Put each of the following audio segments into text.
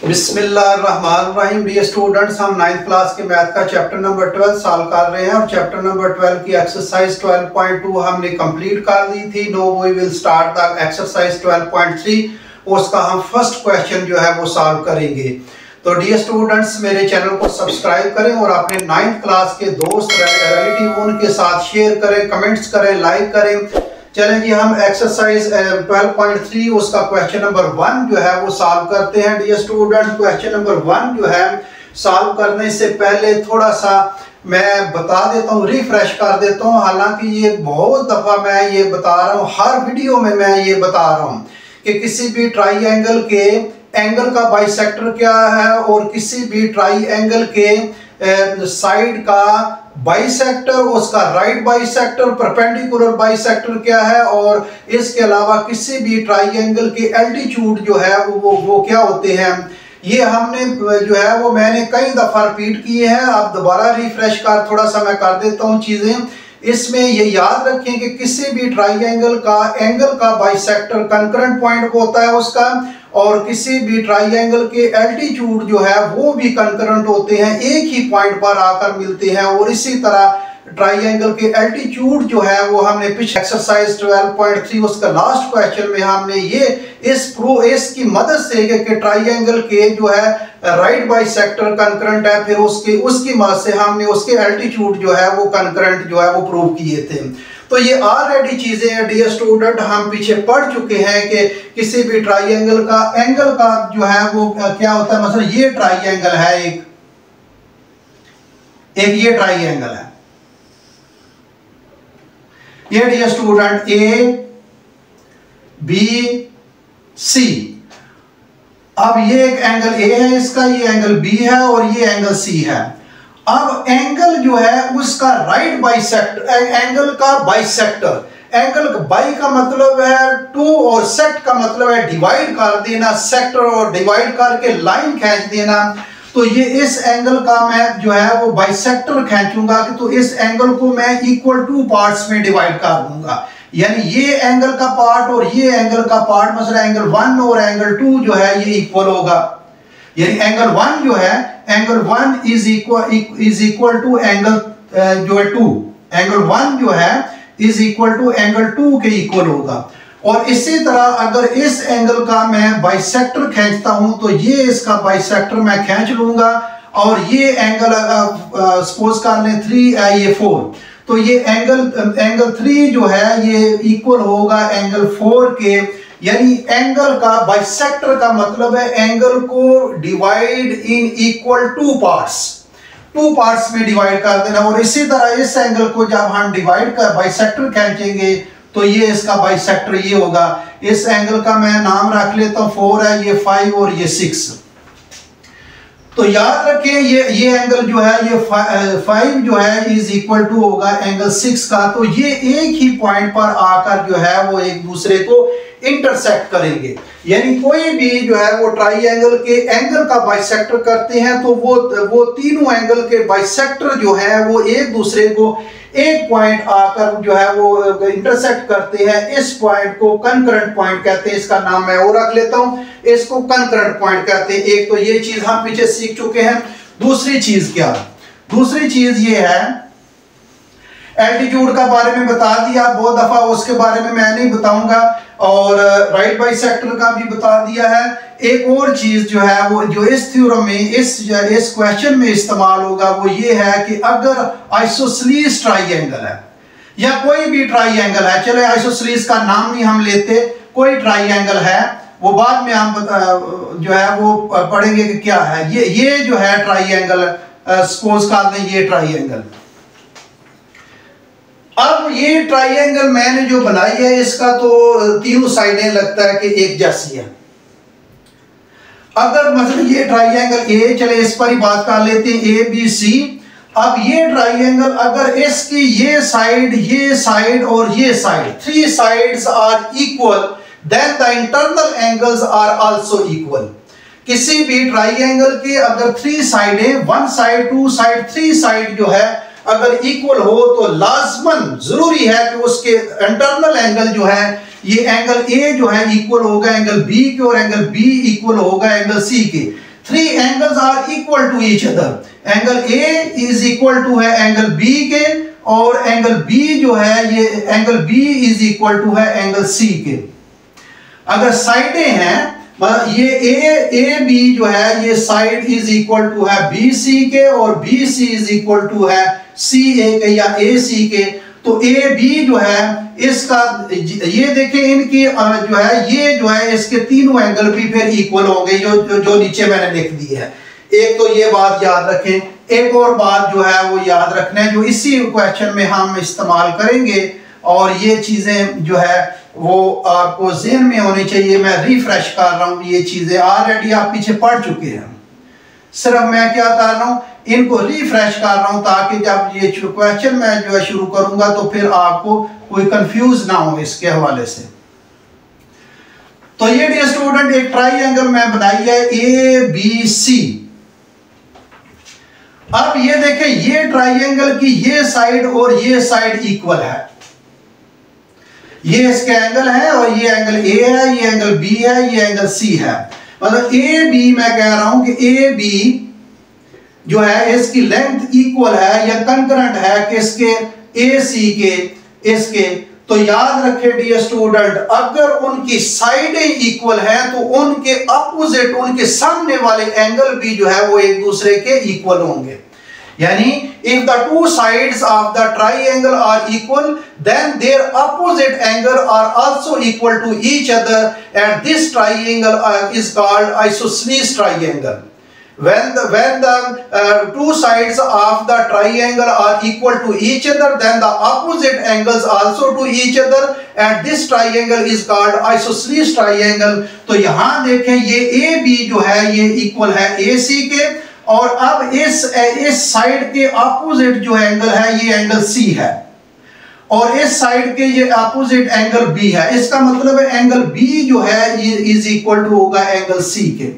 बिस्मिल्लाहिर्रहमानिर्रहीम। Dear students, हम 9th class के मैथ का चैप्टर नंबर 12 सॉल्व कर रहे हैं और चैप्टर नंबर 12 की एक्सरसाइज 12.2 हमने कंप्लीट कर दी थी। No we will start the exercise 12.3। उसका हम फर्स्ट क्वेश्चन जो है वो सॉल्व करेंगे। तो डियर स्टूडेंट्स, मेरे चैनल को सब्सक्राइब करें और अपने 9th क्लास के दोस्त रिलेटिव उनके साथ शेयर करें, कमेंट्स करें, लाइक करें। चलें जी, हम एक्सरसाइज 12.3 उसका क्वेश्चन नंबर 1 जो है वो सॉल्व करते हैं। डियर स्टूडेंट, क्वेश्चन नंबर 1 जो है सॉल्व करने से पहले थोड़ा सा मैं बता देता हूँ, रिफ्रेश कर देता हूँ। हालांकि ये बहुत दफ़ा मैं ये बता रहा हूँ, हर वीडियो में मैं ये बता रहा हूँ कि किसी भी ट्राइंगल के एंगल का बाइसेक्टर क्या है और किसी भी ट्राइंगल के साइड का बाइसेक्टर, उसका राइट बाइसेक्टर, परपेंडिकुलर बाइसेक्टर क्या है, और इसके अलावा किसी भी ट्राइंगल के एल्टीट्यूड जो है वो क्या होते हैं। ये हमने जो है वो मैंने कई दफ़ा रिपीट किए हैं। अब दोबारा रिफ्रेश कर थोड़ा सा मैं कर देता हूँ चीज़ें। इसमें ये याद रखें कि किसी भी ट्राइंगल का एंगल का बाइसेक्टर कंकरेंट पॉइंट होता है उसका, और किसी भी ट्राइंगल के एल्टीट्यूड जो है वो भी कंकरेंट होते हैं, एक ही पॉइंट पर आकर मिलते हैं। और इसी तरह ट्राइंगल के एल्टीट्यूड जो है वो हमने पिछले एक्सरसाइज 12.3 उसका लास्ट क्वेश्चन में हमने ये इसकी मदद से कि ट्राइंगल के जो है राइट बाइसेक्टर कंकरेंट है, फिर उसकी मदद से हमने उसके एल्टीट्यूड जो है वो कंकरेंट जो है वो प्रूव किए थे। तो ये ऑलरेडी चीजें हैं डियर स्टूडेंट, हम पीछे पढ़ चुके हैं कि किसी भी ट्राइंगल का एंगल का जो है वो क्या होता है। मतलब ये ट्राइंगल है, एक ये ट्राइंगल है, ये dear student A B C. अब ये एक एंगल ए है इसका, ये एंगल बी है और ये एंगल सी है। अब एंगल जो है उसका राइट बाइसेक्टर, एंगल का बाइसेक्टर, एंगल बाई का मतलब है 2 और सेक्ट का मतलब है डिवाइड कर देना, सेक्टर और डिवाइड करके लाइन खींच देना। तो ये इस एंगल का मैं जो है वो बाइसेक्टर खींचूंगा कि तो इस एंगल को मैं इक्वल 2 पार्ट्स में डिवाइड कर दूंगा। यानी ये एंगल का पार्ट और ये एंगल का पार्ट, मतलब एंगल 1 और एंगल 2 जो है ये इक्वल होगा। यानी एंगल 1 जो है, angle 1 is equal to angle जो है 2, एंगल 1 जो है इज इक्वल टू एंगल 2 के इक्वल होगा। और इसी तरह अगर इस एंगल का मैं बाइसेक्टर खींचता हूं तो ये इसका बाइसेक्टर मैं खींच लूंगा, और ये एंगल सपोज कर लें 3 है, ये 4, तो ये एंगल 3 जो है ये इक्वल होगा एंगल 4 के। यानी एंगल का बाइसेक्टर का मतलब है एंगल को डिवाइड इन इक्वल 2 पार्ट्स में डिवाइड कर देना। और इसी तरह इस एंगल को जब हम डिवाइड कर बाइसेक्टर खींचेंगे तो ये इसका बाइसेक्टर ये होगा। इस एंगल का मैं नाम रख लेता हूं 4 है, ये 5 और ये 6। तो याद रखें ये एंगल जो है ये 5 जो है इज इक्वल टू होगा एंगल 6 का। तो ये एक ही पॉइंट पर आकर जो है वो एक दूसरे को इंटरसेक्ट करेंगे। यानी कोई भी जो है वो ट्राइंगल के एंगल का बाइसेक्टर करते हैं तो वो तीनों एंगल के बाइसेक्टर जो है वो एक दूसरे को एक पॉइंट आकर जो है वो इंटरसेक्ट करते हैं। इस पॉइंट को कंकरेंट पॉइंट कहते हैं। इसका नाम मैं और रख लेता हूं, इसको कंकरेंट पॉइंट कहते हैं। एक तो ये चीज हम पीछे सीख चुके हैं। दूसरी चीज क्या, दूसरी चीज ये है एल्टीट्यूड का बारे में बता दिया बहुत दफा, उसके बारे में मैं नहीं बताऊंगा, और राइट बाइसेक्टर का भी बता दिया है। एक और चीज जो है वो जो इस थ्योरम में इस क्वेश्चन में इस्तेमाल होगा वो ये है कि अगर आइसोसेलेस ट्राइंगल है या कोई भी ट्राइंगल है, चले आइसोसेलेस का नाम नहीं हम लेते, कोई ट्राइंगल है, वो बाद में हम जो है वो पढ़ेंगे कि क्या है। ये जो है ट्राइंगल, सपोज कर लें ये ट्राइंगल। अब ये ट्राइंगल मैंने जो बनाई है इसका तो तीनों साइडें लगता है कि एक जैसी है। अगर मतलब ये ट्राइंगल ए, चले इस पर ही बात कर लेते हैं, ए बी सी। अब ये ट्राइंगल अगर इसकी ये साइड और ये side, 3 sides are equal, then the internal angles are also equal. किसी भी ट्राइंगल के अगर 3 साइडें, 1 साइड 2 साइड 3 साइड जो है अगर इक्वल हो तो लाजमन जरूरी है कि उसके इंटरनल एंगल जो है ये एंगल ए जो है इक्वल होगा एंगल बी के और एंगल बी इक्वल होगा एंगल सी के। 3 angles are equal to each other. Angle A is equal to है एंगल बी के, और एंगल बी जो है ये angle B is equal to है एंगल सी के। अगर साइडें हैं, ये ए बी जो है ये साइड इज इक्वल टू है बी सी के, और B C is equal to है सी ए के या ए सी के। तो ए बी जो है इसका, ये देखें इनकी जो है ये जो है इसके तीनों एंगल भी फिर इक्वल होंगे, जो नीचे मैंने लिख दी है। एक तो ये बात याद रखें, एक और बात जो है वो याद रखना है जो इसी क्वेश्चन में हम इस्तेमाल करेंगे, और ये चीजें जो है वो आपको ज़हन में होनी चाहिए। मैं रिफ्रेश कर रहा हूँ, ये चीजें ऑलरेडी आप पीछे पढ़ चुके हैं, सिर्फ मैं क्या कर रहा हूँ इनको रिफ्रेश कर रहा हूँ, ताकि जब ये क्वेश्चन मैं जो है शुरू करूंगा तो फिर आपको कोई कंफ्यूज ना हो इसके हवाले से। तो ये डियर स्टूडेंट एक ट्राइंगल मैं बनाई है ए बी सी। अब ये देखें ये ट्राइंगल की ये साइड और ये साइड इक्वल है, ये इसके एंगल है, और ये एंगल ए है, ये एंगल बी है, ये एंगल सी है। मतलब ए बी मैं कह रहा हूं कि ए बी जो है इसकी लेंथ इक्वल है या कंकरेंट है कि इसके ए सी के इसके। तो याद रखें डियर स्टूडेंट, अगर उनकी साइडें इक्वल हैं तो उनके अपोजिट, उनके सामने वाले एंगल भी जो है वो एक दूसरे के इक्वल होंगे। यानी if the two sides of the triangle are equal, then their opposite angle are also equal to each other, and this triangle is called isosceles triangle. When the two sides of the triangle are equal to each other, then the opposite angles also to each other, and this triangle is called isosceles triangle. तो यहाँ देखें ये AB जो है ये equal है AC के, और अब इस साइड के अपोजिट जो एंगल है ये एंगल सी है, और इस साइड के ये अपोजिट एंगल बी है। इसका मतलब है एंगल बी जो है ये इज इक्वल टू होगा एंगल सी के।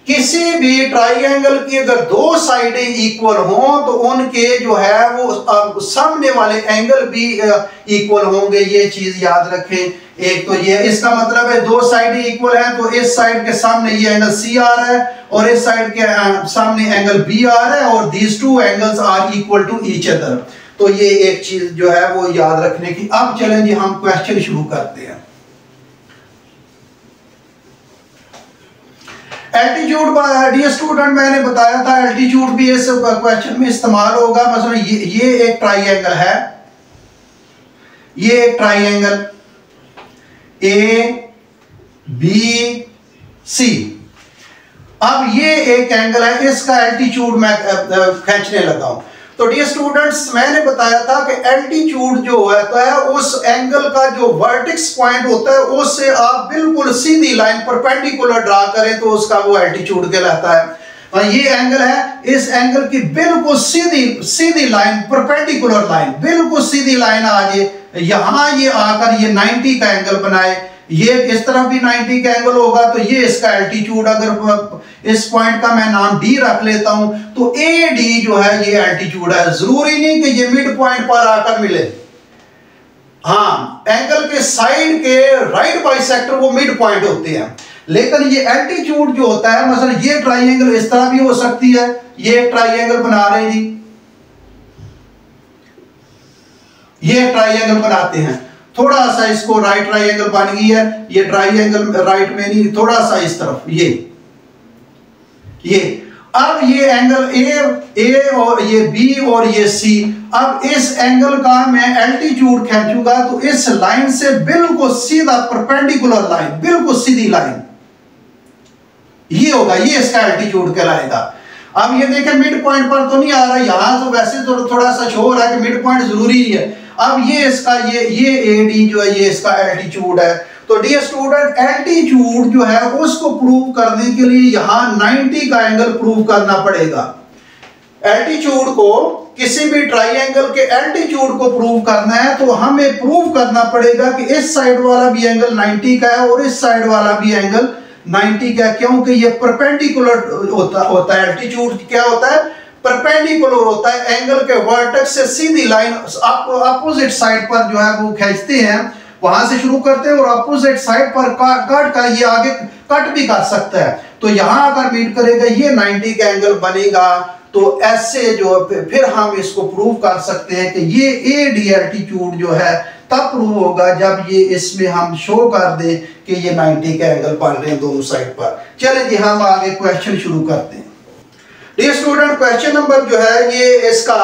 किसी भी ट्राइंगल की अगर दो साइडें इक्वल हों तो उनके जो है वो सामने वाले एंगल भी इक्वल होंगे, ये चीज याद रखें। एक तो ये इसका मतलब है दो साइडें इक्वल हैं, तो इस साइड के सामने ये एंगल सी आ रहा है और इस साइड के सामने एंगल बी आ रहा है, और these two angles are equal to each other. तो ये एक चीज जो है वो याद रखने की। अब चलें जी हम क्वेश्चन शुरू करते हैं। एल्टीट्यूड डियर स्टूडेंट मैंने बताया था एल्टीट्यूड भी इस क्वेश्चन में इस्तेमाल होगा। मसलन ये एक ट्राइंगल है, ये एक ट्राइंगल ए बी सी। अब ये एक एंगल है, इसका एल्टीट्यूड मैं खींचने लगा हूं। तो डियर स्टूडेंट्स मैंने बताया था कि एल्टीट्यूड जो होता है उस एंगल का जो वर्टेक्स पॉइंट होता है उससे आप बिल्कुल सीधी लाइन परपेंडिकुलर ड्रा करें तो उसका वो एल्टीट्यूड कहलाता है। और ये एंगल है, इस एंगल की बिल्कुल सीधी लाइन परपेंडिकुलर लाइन, बिल्कुल सीधी लाइन आ जाए यहां, ये आकर ये 90 का एंगल बनाए, ये इस तरफ भी 90 का एंगल होगा, तो ये इसका एल्टीट्यूड। अगर इस पॉइंट का मैं नाम डी रख लेता हूं तो ए डी जो है ये एल्टीट्यूड है। जरूरी नहीं कि ये मिड पॉइंट पर आकर मिले, हाँ एंगल के साइड के राइट बाइसेक्टर वो मिड पॉइंट होते हैं, लेकिन ये एल्टीट्यूड जो होता है, मतलब ये ट्राइंगल इस तरह भी हो सकती है। ये एक ट्राइंगल बना रहे हैं जी, ये ट्राइंगल बनाते हैं, थोड़ा सा इसको राइट ट्राइंगल बन गई है, ये ट्राइंगल राइट में नहीं, थोड़ा सा इस तरफ ये अब ये एंगल ए और ये बी और ये सी। अब इस एंगल का मैं एल्टीट्यूड खींचूंगा तो इस लाइन से बिल्कुल सीधा परपेंडिकुलर लाइन, बिल्कुल सीधी लाइन ये होगा, ये इसका एल्टीट्यूड कहलाएगा। अब ये देखें मिड पॉइंट पर तो नहीं आ रहा, यहां तो वैसे तो थोड़ा सा शो हो रहा है कि मिड पॉइंट जरूरी है। अब ये इसका ये एडी जो है ये इसका एल्टीट्यूड है। तो डियर स्टूडेंट एल्टीट्यूड जो है उसको प्रूव करने के लिए यहां 90 का एंगल प्रूव करना पड़ेगा। एल्टीट्यूड को, किसी भी ट्राइंगल के एल्टीट्यूड को प्रूव करना है तो हमें प्रूव करना पड़ेगा कि इस साइड वाला भी एंगल 90 का है और इस साइड वाला भी एंगल 90 का, क्योंकि ये परपेंडिकुलर होता है। एल्टीट्यूड क्या होता है? परपेंडिकुलर होता है, एंगल के वर्टेक्स से सीधी लाइन अपोजिट साइड पर जो है वो खींचते हैं, वहां से शुरू करते हैं और अपोजिट साइड पर काट कर ये आगे कट भी कर सकता है। तो यहां अगर मीट करेगा ये 90 का एंगल बनेगा। तो ऐसे जो फिर हम इसको प्रूव कर सकते हैं कि ये AD एल्टीट्यूड जो है तब प्रूव होगा जब ये इसमें हम शो कर दें कि ये 90 का एंगल बन रहे हैं दोनों साइड पर। चले जी हम आगे क्वेश्चन शुरू करते हैं। डियर स्टूडेंट, क्वेश्चन नंबर जो है ये इसका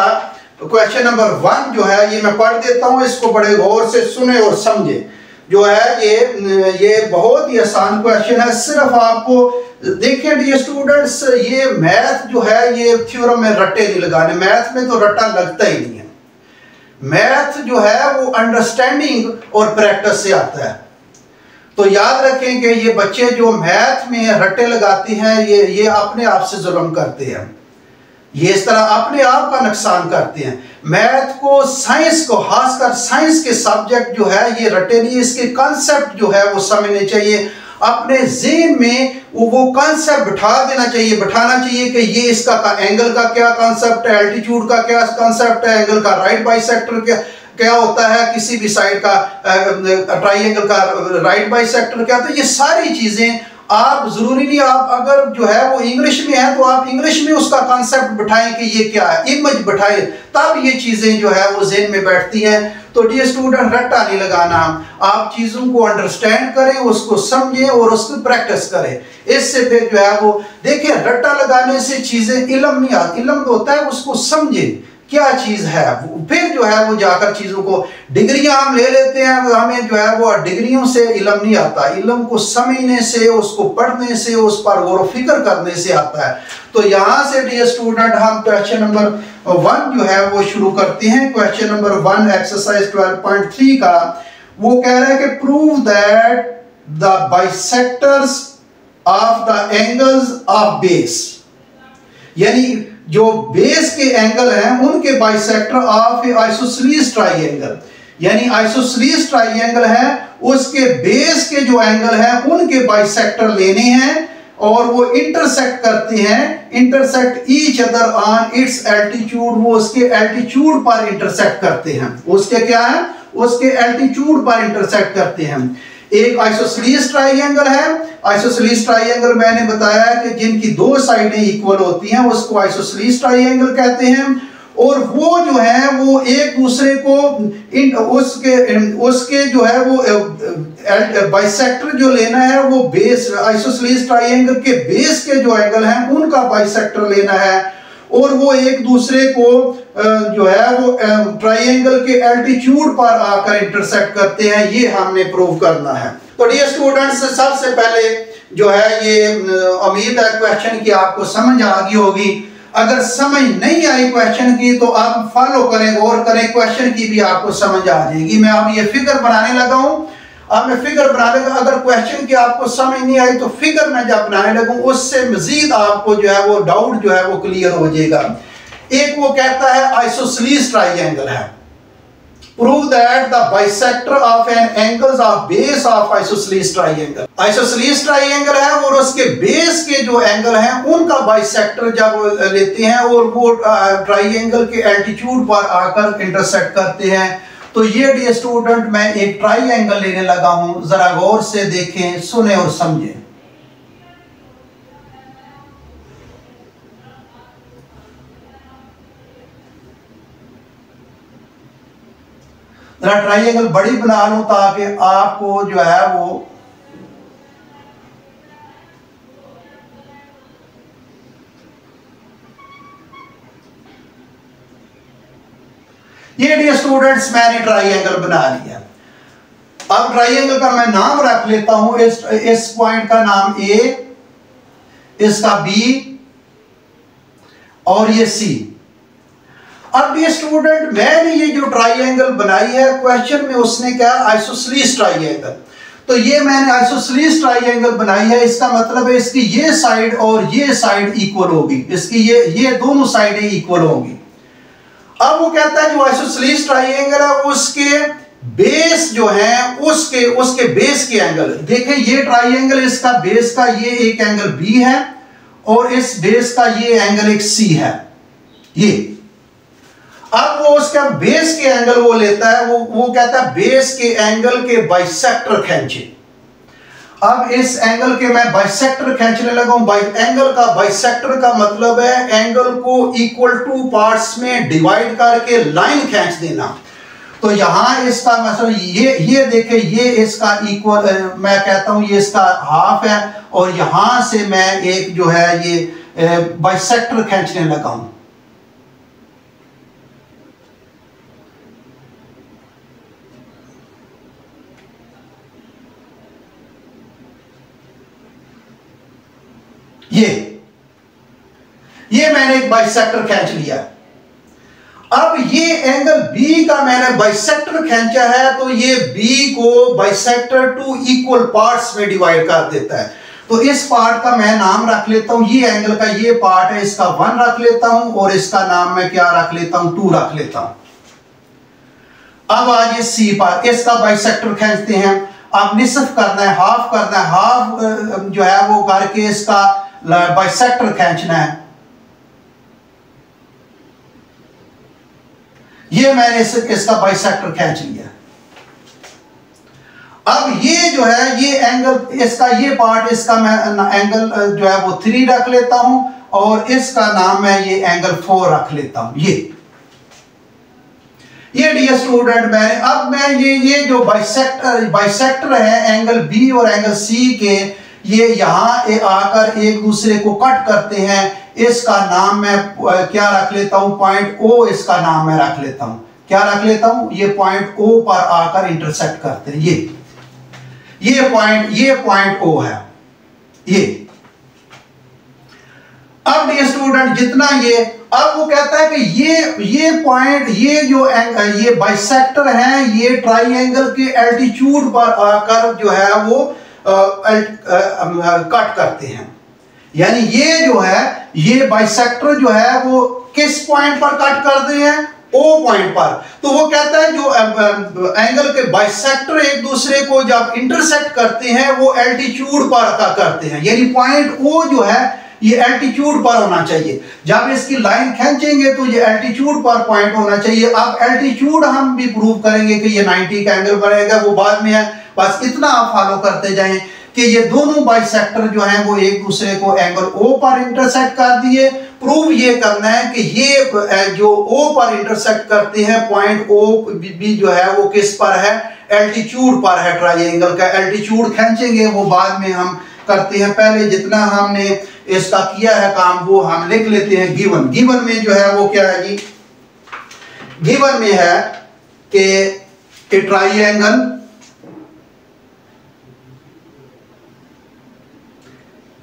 क्वेश्चन नंबर 1 जो है ये मैं पढ़ देता हूं, इसको बड़े गौर से सुने और समझे। जो है ये बहुत ही आसान क्वेश्चन है। सिर्फ आपको देखें डियर स्टूडेंट्स, ये मैथ जो है ये थ्योरम में रट्टे नहीं लगाने, मैथ में तो रट्टा लगता ही नहीं है। मैथ जो है वो अंडरस्टैंडिंग और प्रैक्टिस से आता है। तो याद रखें कि ये बच्चे जो मैथ में रट्टे लगाते हैं ये अपने आप से जुल्म करते हैं, ये इस तरह अपने आप का नुकसान करते हैं। मैथ को, साइंस को, खासकर साइंस के सब्जेक्ट जो है ये रटे नहीं, इसके कॉन्सेप्ट जो है वो समझने चाहिए। अपने ज़हन में वो कॉन्सेप्ट बिठा देना चाहिए, बिठाना चाहिए कि ये इसका एंगल का क्या कॉन्सेप्ट है, एल्टीट्यूड का क्या कॉन्सेप्ट है, एंगल का राइट बाइसेक्टर क्या होता है, किसी भी साइड का ट्राइंगल का राइट बाइसेक्टर क्या होता है। ये सारी चीजें आप जरूरी नहीं, आप अगर जो है वो इंग्लिश में है तो आप इंग्लिश में उसका कॉन्सेप्ट बिठाएं कि ये क्या है, इमेज बिठाएं, तब ये चीजें जो है वो ज़हन में बैठती हैं। तो डियर स्टूडेंट, रट्टा नहीं लगाना, आप चीजों को अंडरस्टैंड करें, उसको समझें और उसकी प्रैक्टिस करें। इससे फिर जो है वो देखिए, रट्टा लगाने से चीजें इल्म नहीं आती, इल्म तो होता है उसको समझें क्या चीज है, फिर जो है वो जाकर चीजों को, डिग्रियां हम ले लेते हैं, हमें जो है वो डिग्रियों से इल्म नहीं आता, इल्म को समझने से, उसको पढ़ने से, उस पर गौर व फिक्र करने से आता है। तो यहां से डियर स्टूडेंट हम क्वेश्चन नंबर 1 जो है वो शुरू करते हैं। क्वेश्चन नंबर 1 एक्सरसाइज 12.3 का वो कह रहा है कि prove that the bisectors of the angles of base, यानी जो बेस के एंगल हैं उनके बाइसेक्टर ऑफ आइसोसेलेस ट्राइंगल, यानी आइसोसेलेस ट्राइंगल है उसके बेस के जो एंगल हैं उनके बाइसेक्टर लेने हैं और वो इंटरसेक्ट करते हैं, intersect each other on it's altitude, वो उसके एल्टीट्यूड पर इंटरसेक्ट करते हैं। उसके क्या है, उसके एल्टीट्यूड पर इंटरसेक्ट करते हैं। एक आइसोसेलेस ट्राइंगल है, आइसोसेलेस ट्राइंगल मैंने बताया कि जिनकी दो साइडें इक्वल होती हैं उसको आइसोसेलेस ट्राइंगल कहते हैं। और वो जो है वो एक दूसरे को उसके जो है वो बाइसेक्टर जो लेना है वो बेस, आइसोसेलेस ट्राइंगल के बेस के जो एंगल हैं उनका बाइसेक्टर लेना है और वो एक दूसरे को जो है वो ट्राइंगल के एल्टीट्यूड पर आकर इंटरसेक्ट करते हैं। ये हमने प्रूव करना है। तो डियर स्टूडेंट्स, सबसे पहले जो है ये उम्मीद है क्वेश्चन की आपको समझ आ गई होगी। अगर समझ नहीं आई क्वेश्चन की तो आप फॉलो करें, गौर करें, क्वेश्चन की भी आपको समझ आ जाएगी। मैं अब ये फिगर बनाने लगा हूं, अब मैं फिगर बना लगा। अगर क्वेश्चन की आपको समझ नहीं आई तो फिगर मैं जब बनाने लगूं उससे मजीद आपको जो है वो डाउट जो है वो क्लियर हो जाएगा। एक वो कहता है आइसोसेलेस ट्राइंगल है, prove that the bisector of an angles of base of isosceles triangle. Isosceles triangle है और उसके बेस के जो एंगल हैं उनका बाइसेक्टर जब लेते हैं और वो ट्राइंगल के एल्टीट्यूड पर आकर इंटरसेक्ट करते हैं। तो ये डियर स्टूडेंट मैं एक ट्राइंगल लेने लगा हूं, जरा गौर से देखें, सुने और समझें। जरा ट्राइंगल बड़ी बना लूं ताकि आपको जो है वो ये डियर स्टूडेंट्स मैंने ट्राइंगल बना लिया। अब ट्राइंगल का मैं नाम रख लेता हूं, इस पॉइंट का नाम A, इसका B और ये C। अब डियर स्टूडेंट मैंने ये जो ट्राइंगल बनाई है क्वेश्चन में उसने क्या, आइसोसेलेस ट्राइंगल। तो ये मैंने आइसोसेलेस ट्राइंगल बनाई है, इसका मतलब है इसकी ये साइड और ये साइड इक्वल होगी, इसकी ये दोनों साइडें इक्वल होंगी। अब वो कहता है जो आइसोसेलेस ट्राइंगल है उसके बेस जो है उसके बेस के एंगल, देखें ये ट्राइंगल, इसका बेस का ये एक एंगल B है और इस बेस का ये एंगल एक C है। ये अब वो उसका बेस के एंगल वो लेता है, वो कहता है बेस के एंगल के बाइसेक्टर खींचे। अब इस एंगल के मैं बाइसेक्टर खींचने लगा हूं। एंगल का बाइसेक्टर का मतलब है एंगल को इक्वल टू पार्ट्स में डिवाइड करके लाइन खींच देना। तो यहां इसका मतलब ये देखे, ये इसका इक्वल, मैं कहता हूं ये इसका हाफ है, और यहां से मैं एक जो है ये बाइसेक्टर खींचने लगा हूं। ये मैंने एक बाइसेक्टर खींच लिया। अब ये एंगल बी का मैंने बाइसेक्टर खींचा है, तो ये बी को बाइसेक्टर टू इक्वल पार्ट्स में डिवाइड कर देता है। तो इस पार्ट का मैं नाम रख लेता हूं, ये एंगल का ये पार्ट है, इसका 1 रख लेता हूं, और इसका नाम मैं क्या रख लेता हूं, 2 रख लेता हूं। अब आज ये सी पर इसका बाइसेक्टर खींचते हैं। अब निसफ करना है, हाफ करना है, हाफ जो है वो करके इसका बाइसेक्टर खींचना है। ये मैंने इसका बाइसेक्टर खींच लिया। अब ये जो है ये एंगल, इसका ये पार्ट, इसका मैं एंगल जो है वो 3 रख लेता हूं, और इसका नाम मैं ये एंगल 4 रख लेता हूं। ये डियर स्टूडेंट मैंने, अब मैं ये जो बाइसेक्टर है एंगल बी और एंगल सी के, ये यहां आकर एक दूसरे को कट करते हैं। इसका नाम मैं क्या रख लेता हूं, पॉइंट ओ, इसका नाम मैं रख लेता हूं, क्या रख लेता हूं, ये पॉइंट ओ पर आकर इंटरसेक्ट करते हैं। ये पॉइंट ओ है ये। अब डियर स्टूडेंट जितना ये, अब वो कहता है कि ये पॉइंट, ये जो ये बाइसेक्टर है, ये ट्राइंगल के एल्टीट्यूड पर आकर जो है वो कट करते हैं। यानी ये जो है ये बाइसेक्टर जो है वो किस पॉइंट पर कट करते हैं, ओ पॉइंट पर। तो वो कहता है जो एंगल के बाइसेक्टर एक दूसरे को जब इंटरसेक्ट करते हैं वो एल्टीट्यूड पर करते हैं। यानी पॉइंट ओ जो है ये एल्टीट्यूड पर होना चाहिए। जब इसकी लाइन खींचेंगे तो ये एल्टीट्यूड पर पॉइंट होना चाहिए। अब एल्टीट्यूड हम भी प्रूव करेंगे कि ये 90 का एंगल बनेगा, वो बाद में है। बस इतना आप फॉलो करते जाएं कि ये दोनों बाइसेक्टर जो हैं वो एक दूसरे को एंगल ओ पर इंटरसेक्ट कर दिए। प्रूव ये करना है कि ये जो ओ पर इंटरसेक्ट करते हैं, पॉइंट ओ भी जो है वो किस पर है, एल्टीट्यूड पर है। ट्रायंगल का एल्टीट्यूड खींचेंगे वो बाद में हम करते हैं। पहले जितना हमने इसका किया है काम वो हम लिख लेते हैं। गिवन में जो है वो क्या है जी, गिवन में है कि triangle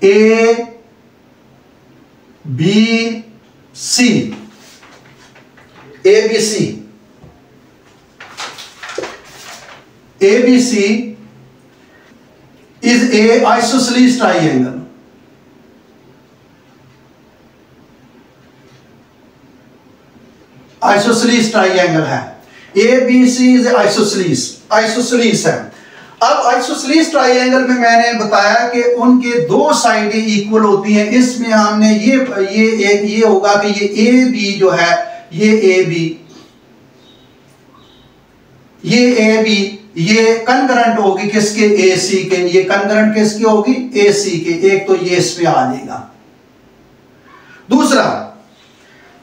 A B C, ABC is a isosceles triangle. Isosceles triangle है। ABC इज आइसोसेलेस है। अब आइसोसेलेस ट्राइंगल में मैंने बताया कि उनके दो साइडें इक्वल होती हैं। इसमें हमने ये होगा कि ये AB जो है, ये AB ये कंकरेंट होगी किसके, AC के। ये कंकरेंट किसकी होगी, AC के। एक तो ये इसमें आ जाएगा।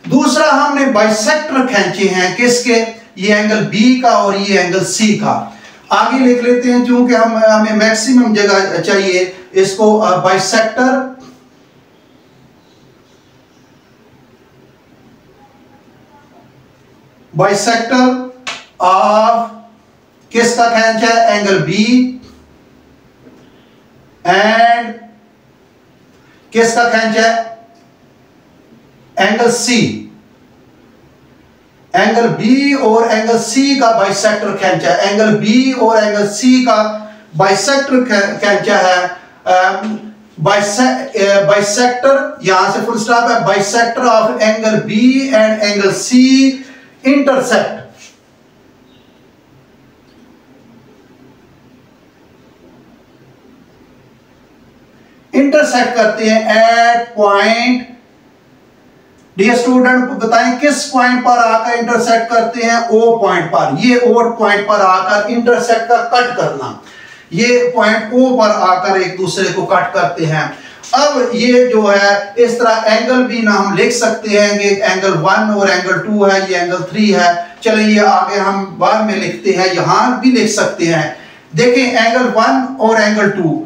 दूसरा हमने बाइसेक्टर खींचे हैं किसके, ये एंगल B का और ये एंगल C का। आगे लिख लेते हैं क्योंकि हमें मैक्सिमम जगह चाहिए। इसको बाइसेक्टर ऑफ किसका खींचा है, एंगल B एंड किसका खींचा है, एंगल C। एंगल B और एंगल C का बाइसेक्टर खींचा है। एंगल B और एंगल C का बाइसेक्टर खींचा है। बाइसेक्टर यहां से फुल स्टॉप है। Bisector of angle B and angle C intersect करते हैं एट पॉइंट। डियर स्टूडेंट बताएं किस पॉइंट पर आकर इंटरसेक्ट करते हैं, ओ पॉइंट पर। ये ओ पॉइंट पर आकर इंटरसेक्ट का कट करना। ये पॉइंट ओ पर आकर एक दूसरे को कट करते हैं। अब ये जो है इस तरह एंगल भी ना हम लिख सकते हैं कि एंगल 1 और एंगल 2 है, ये एंगल 3 है। चलिए ये आगे हम बाद में लिखते हैं, यहां भी लिख सकते हैं। देखें एंगल 1 और एंगल 2,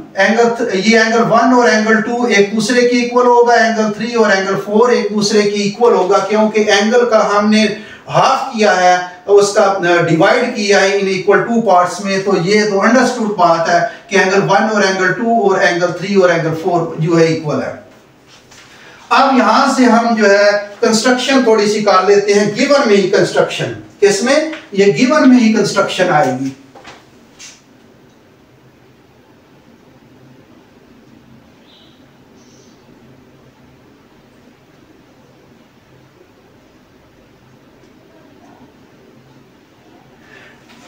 ये एंगल 1 और एंगल 2 एक दूसरे के इक्वल होगा, एंगल 3 और एंगल 4 एक दूसरे के इक्वल होगा, क्योंकि एंगल का हमने हाफ किया है, तो उसका डिवाइड किया है इन इक्वल टू पार्ट्स में। तो ये तो अंडरस्टूड बात है कि एंगल 1 और एंगल 2 और एंगल 3 और एंगल 4 जो है इक्वल है। अब यहां से हम जो है कंस्ट्रक्शन थोड़ी सी कर लेते हैं, गिवन में ही कंस्ट्रक्शन, किसमें, ये गिवन में ही कंस्ट्रक्शन आएगी।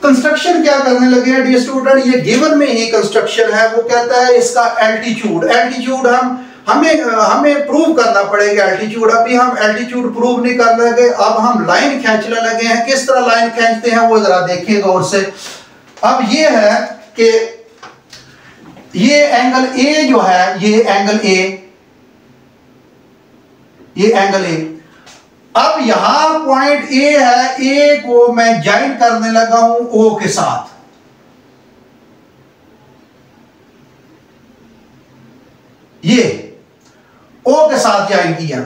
कंस्ट्रक्शन क्या करने लगे हैं डियर स्टूडेंट, ये गिवन में ही कंस्ट्रक्शन है। वो कहता है इसका एल्टीट्यूड, हमें प्रूव करना पड़ेगा एल्टीट्यूड। अभी हम एल्टीट्यूड प्रूव नहीं कर लगे, अब हम लाइन खींचने लगे हैं। किस तरह लाइन खींचते हैं वो जरा देखें गौर से। अब ये है कि ये एंगल ए जो है, ये एंगल ए, अब यहां पॉइंट ए है, ए को मैं ज्वाइन करने लगा हूं ओ के साथ। ये ओ के साथ ज्वाइन किया।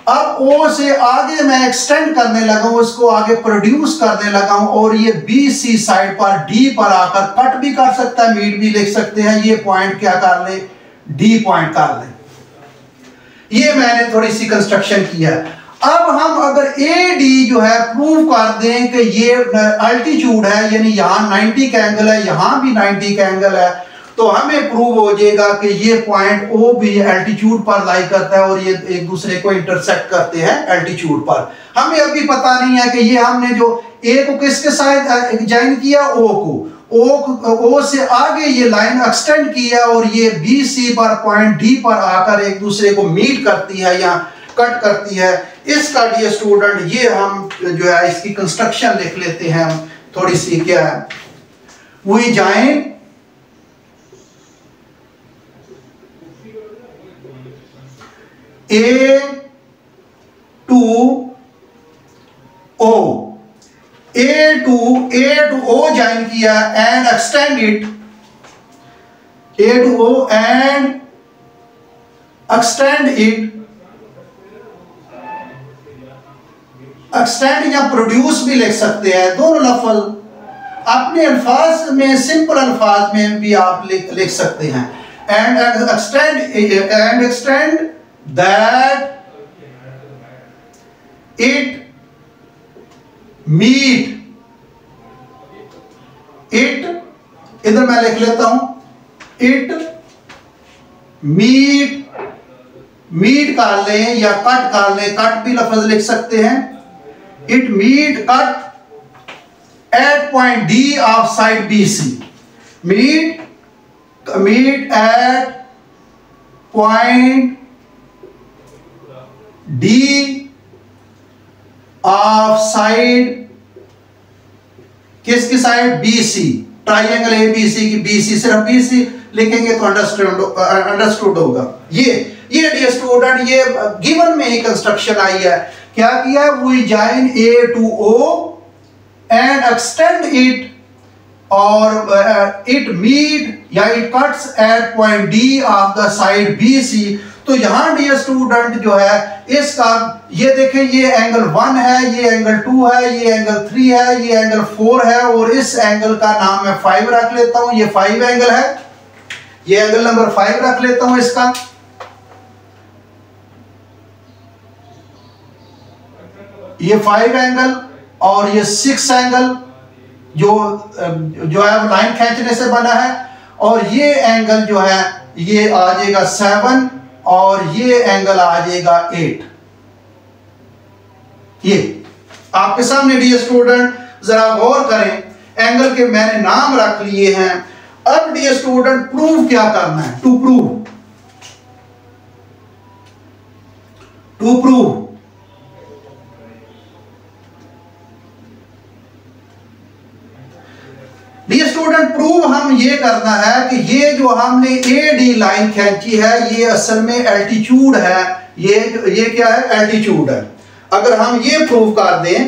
अब ओ से आगे मैं एक्सटेंड करने लगा हूं, इसको आगे प्रोड्यूस करने लगा हूं, और ये बी सी साइड पर डी पर आकर कट भी कर सकता है, मीट भी लिख सकते हैं। ये पॉइंट क्या कर ले, डी पॉइंट कर ले। ये मैंने थोड़ी सी कंस्ट्रक्शन किया है। अब हम अगर ए डी जो है प्रूव कर दें कि ये अल्टीट्यूड है, यानी यहां 90 का एंगल है, यहां भी 90 का एंगल है, तो हमें प्रूव हो जाएगा कि ये पॉइंट ओ भी एल्टीट्यूड पर लाई करता है और ये एक दूसरे को इंटरसेक्ट करते हैं एल्टीट्यूड पर। हमें अभी पता नहीं है कि ये हमने जो ए को किसके साथ ज्वाइन किया, ओ को, ओ से आगे ये लाइन एक्सटेंड किया और ये बी सी पर पॉइंट डी पर आकर एक दूसरे को मीट करती है या कट करती है। इसका डियर स्टूडेंट ये हम जो है इसकी कंस्ट्रक्शन लिख लेते हैं थोड़ी सी। क्या है, we join A to O, A to O join किया and extend it, A to O and extend it, extend या प्रोड्यूस भी लिख सकते हैं, दोनों लफ्ज अपने अल्फाज में, सिंपल अल्फाज में भी आप लिख सकते हैं। And extend that it meet, it इधर मैं लिख लेता हूं, इट मीट कर लें या कट कर लें, कट भी लफ्ज लिख सकते हैं। It meet cut at point D of side BC. Meet at point D of side, किसकी साइड, BC, ट्राइंगल ABC की BC, सिर्फ BC लिखेंगे तो अंडरस्टूड होगा। ये डियर स्टूडेंट ये गिवन में ही कंस्ट्रक्शन आई है। क्या किया, we join A to O and extend it, और इट मीट या it cuts at point D of the side B C. तो यहां डियर स्टूडेंट जो है इसका ये देखें, ये एंगल 1 है, ये एंगल 2 है, ये एंगल 3 है, ये एंगल 4 है, और इस एंगल का नाम मैं 5 रख लेता हूं। ये 5 एंगल है, ये एंगल नंबर 5 रख लेता हूं इसका। ये 5 एंगल और ये 6 एंगल जो है लाइन खींचने से बना है, और ये एंगल जो है ये आ जाएगा 7 और ये एंगल आ जाएगा 8। ये आपके सामने डियर स्टूडेंट जरा गौर करें, एंगल के मैंने नाम रख लिए हैं। अब डियर स्टूडेंट प्रूव क्या करना है, to prove dear student, prove हम हम ये करना है कि ये जो हमने ए डी लाइन खींची है ये असल में एल्टीट्यूड है, ये क्या है, एल्टीट्यूड है। अगर हम ये प्रूव कर दें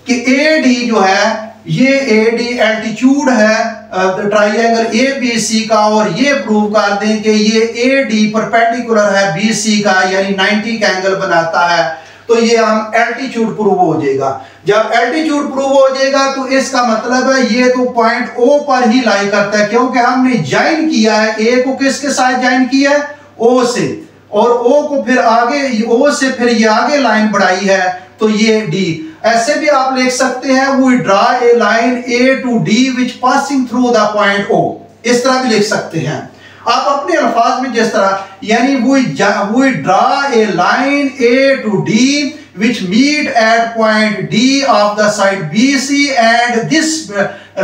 कि ए डी जो है ये ए डी एल्टीट्यूड है ट्राइंगल ए बी सी का, और ये प्रूव कर दें कि ये ए डी परपेंडिकुलर है बी सी का, यानी 90 का एंगल बनाता है, तो ये हम एल्टीट्यूड प्रूव हो जाएगा। जब एल्टीट्यूड प्रूव हो जाएगा तो इसका मतलब है ये तो पॉइंट ओ पर ही लाई करता है, क्योंकि हमने ज्वाइन किया है, ए को किसके साथ ज्वाइन किया है, ओ से, और ओ को फिर आगे, ओ से फिर ये आगे लाइन बढ़ाई है, तो ये डी। ऐसे भी आप लिख सकते हैं we draw a line A to D which passing through the point O, इस तरह भी लिख सकते हैं आप अपने अल्फाज में जिस तरह, यानी we draw a line A to D which meet at point D of the side BC and this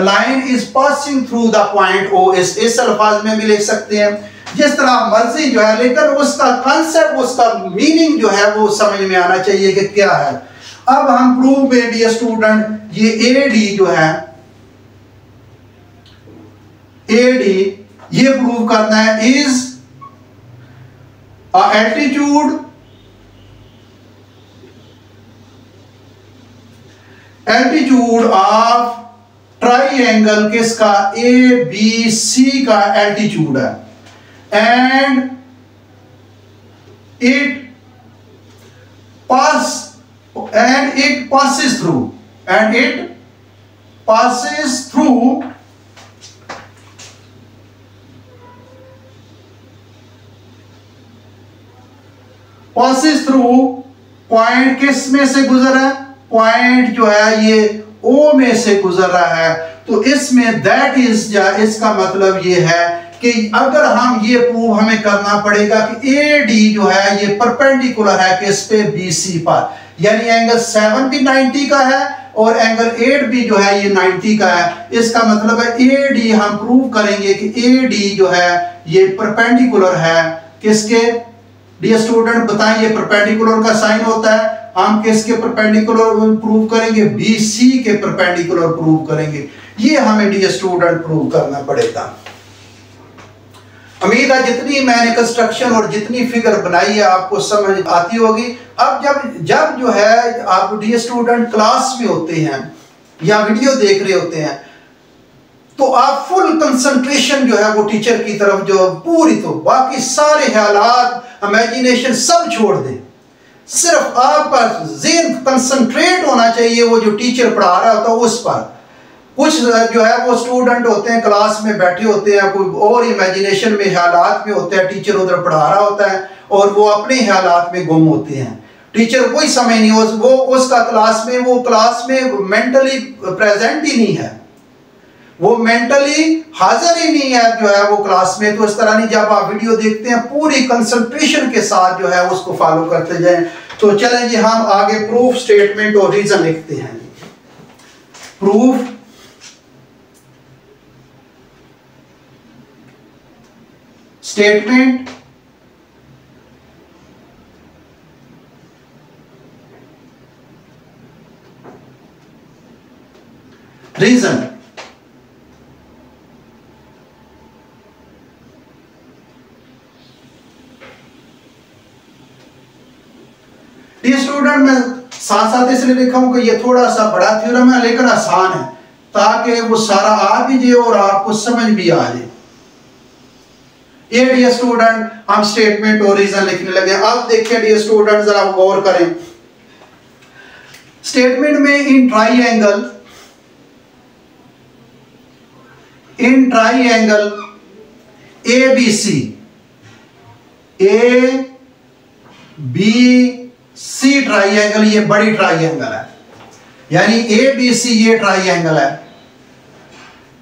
line is passing through the point O। इस अल्फाज में भी लिख सकते हैं जिस तरह मर्जी जो है, लेकिन उसका कंसेप्ट, उसका मीनिंग जो है वो समझ में आना चाहिए कि क्या है। अब हम प्रूव में डियर स्टूडेंट, ये ए डी जो है, ए डी ये प्रूव करना है is a altitude of triangle किसका, ए बी सी का एल्टीट्यूड है, and it passes through point किस में से गुजर रहा है, पॉइंट जो है ये ओ में से गुजर रहा है। तो इसमें दैट इज, इसका मतलब ये है कि अगर हम ये प्रूव हमें करना पड़ेगा कि ए डी जो है ये परपेंडिकुलर है किस पे, बी सी पर, यानी एंगल 7 भी 90 का है और एंगल 8 भी जो है ये 90 का है। इसका मतलब है ए डी हम प्रूव करेंगे कि ए डी जो है ये परपेंडिकुलर है किसके, डियर स्टूडेंट बताएं, ये परपेंडिकुलर का साइन होता है, हम किसके परपेंडिकुलर प्रूव करेंगे, बी सी के परपेंडिकुलर प्रूव करेंगे। ये हमें डियर स्टूडेंट प्रूव करना पड़ेगा। उम्मीद है जितनी मैंने कंस्ट्रक्शन और जितनी फिगर बनाई है आपको समझ आती होगी। अब जब जो है आप डियर स्टूडेंट क्लास में होते हैं या वीडियो देख रहे होते हैं, तो आप फुल कंसंट्रेशन जो है वो टीचर की तरफ जो पूरी, तो बाकी सारे ख्यालात, इमेजिनेशन सब छोड़ दें, सिर्फ आपका ज़हन कंसंट्रेट होना चाहिए वो जो टीचर पढ़ा रहा होता है उस पर। कुछ जो है वो स्टूडेंट होते हैं क्लास में बैठे होते हैं, कोई और इमेजिनेशन में ख्यालात में होते हैं, टीचर उधर पढ़ा रहा होता है और वो अपने ख्यालात में गुम होते हैं, टीचर कोई समय नहीं, वो उसका क्लास में मेंटली प्रेजेंट ही नहीं है, वो मेंटली हाजिर ही नहीं है जो है वो क्लास में। तो इस तरह नहीं, जब आप वीडियो देखते हैं पूरी कंसंट्रेशन के साथ जो है उसको फॉलो करते जाएं। तो चलें जी हम आगे प्रूफ, स्टेटमेंट और रीजन लिखते हैं। Proof, statement, reason. ये स्टूडेंट मैं साथ साथ इसलिए लिखा हूं कि ये थोड़ा सा बड़ा थ्योरम है लेकिन आसान है, ताकि वो सारा आ भी जाए और आपको समझ भी आ जाए। ये डियर स्टूडेंट हम स्टेटमेंट और रीजन लिखने लगे। अब देखिए डियर स्टूडेंट जरा गौर करें, स्टेटमेंट में in triangle A B C, A B C triangle, ये बड़ी ट्राइंगल है, यानी ए बी सी ये ट्राइंगल है,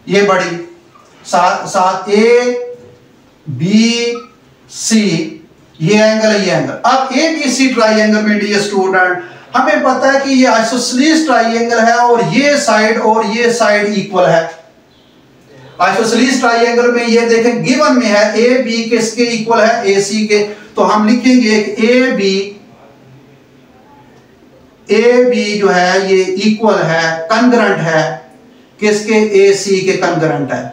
ये बड़ी, साथ ए बी सी ये एंगल है, ये एंगल। अब ए बी सी ट्राइंगल में डियर स्टूडेंट हमें पता है कि ये आइसोसेलेस ट्राइंगल है और ये साइड इक्वल है। आइसोसेलेस ट्राइंगल में ये देखें गिवन में है ए बी किसके इक्वल है, ए सी के, तो हम लिखेंगे ए बी जो है ये इक्वल है, कॉन्ग्रुएंट है किसके, ए सी के कॉन्ग्रुएंट है।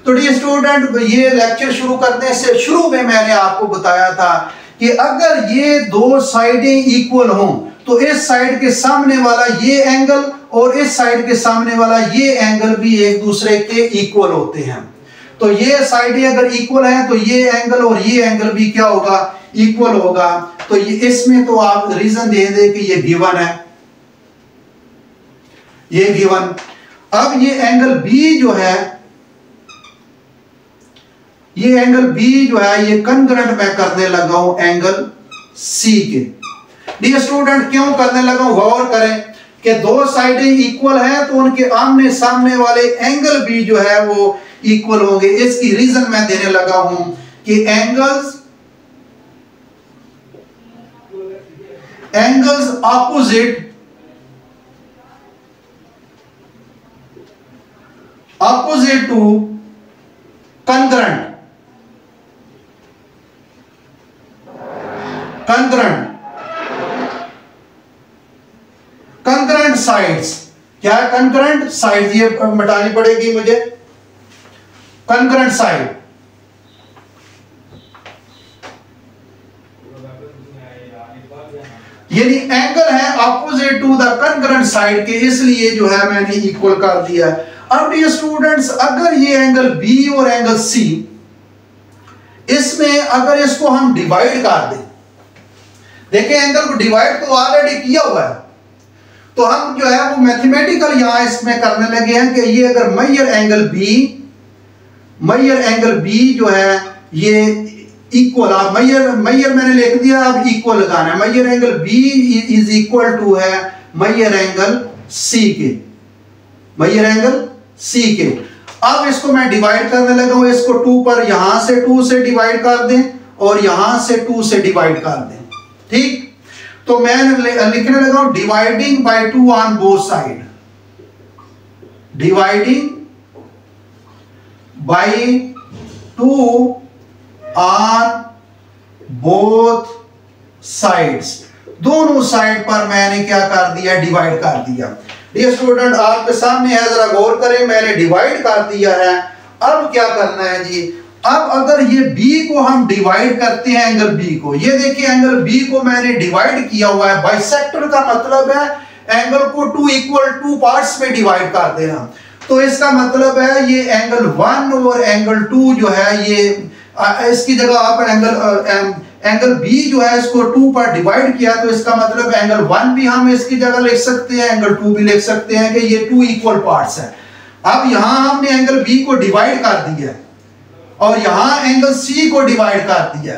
तो डी स्टूडेंट, ये लेक्चर शुरू करने से शुरू में मैंने आपको बताया था कि अगर ये दो साइडें इक्वल हों तो इस साइड के सामने वाला ये एंगल और इस साइड के सामने वाला ये एंगल भी एक दूसरे के इक्वल होते हैं। तो ये साइडें अगर इक्वल हैं तो ये एंगल और ये एंगल भी क्या होगा, इक्वल होगा। तो ये इसमें तो आप रीजन दे दें कि ये गिवन है, ये गिवन। अब ये एंगल बी जो है, ये एंगल बी जो है ये कंकरेंट मैं करने लगा हूं एंगल सी के। डियर स्टूडेंट, क्यों करने लगा हूं, गौर करें कि दो साइडें इक्वल हैं तो उनके आमने सामने वाले एंगल भी जो है वो इक्वल होंगे। इसकी रीजन मैं देने लगा हूं कि angles opposite to concurrent sides. क्या है कंकरेंट साइड्स, ये मिटानी पड़ेगी मुझे। कंकरेंट साइड, यानी एंगल है opposite to the concurrent side के, इसलिए जो है मैंने इक्वल कर दिया है। अब डियर स्टूडेंट्स, अगर ये एंगल बी और एंगल सी, इसमें अगर इसको हम डिवाइड कर दें, देखिए एंगल को डिवाइड तो ऑलरेडी किया हुआ है, तो हम जो है वो मैथमेटिकल यहां इसमें करने लगे हैं कि ये अगर मैयर एंगल बी जो है ये इक्वल, आप मैयर मैंने लिख दिया, अब इक्वल लगाना है। Measure angle B is equal to है मैयर एंगल सी के, मैयर एंगल सी के। अब इसको मैं डिवाइड करने लगा हूं, इसको 2 पर, यहां से 2 से डिवाइड कर दें और यहां से 2 से डिवाइड कर दें, ठीक। तो मैं लिखने लगा हूं dividing by 2 on both side, dividing by 2 on both sides, दोनों साइड पर मैंने क्या कर दिया, डिवाइड कर दिया। डियर स्टूडेंट, आपके सामने है, जरा गौर करें, मैंने डिवाइड कर दिया है। अब क्या करना है जी, अब अगर ये b को हम डिवाइड करते हैं एंगल b को, ये देखिए एंगल b को मैंने डिवाइड किया हुआ है। बाइसेक्टर का मतलब है एंगल को 2 इक्वल 2 पार्ट्स में डिवाइड कर देना। तो इसका मतलब है ये एंगल 1 और एंगल 2 जो है ये इसकी जगह आप एंगल b जो है इसको 2 पर डिवाइड किया, तो इसका मतलब एंगल 1 भी हम इसकी जगह लिख सकते हैं, एंगल 2 भी लिख सकते हैं कि ये 2 इक्वल पार्ट्स हैं। अब यहां हमने एंगल b को डिवाइड कर दिया है और यहां एंगल C को डिवाइड कर दिया।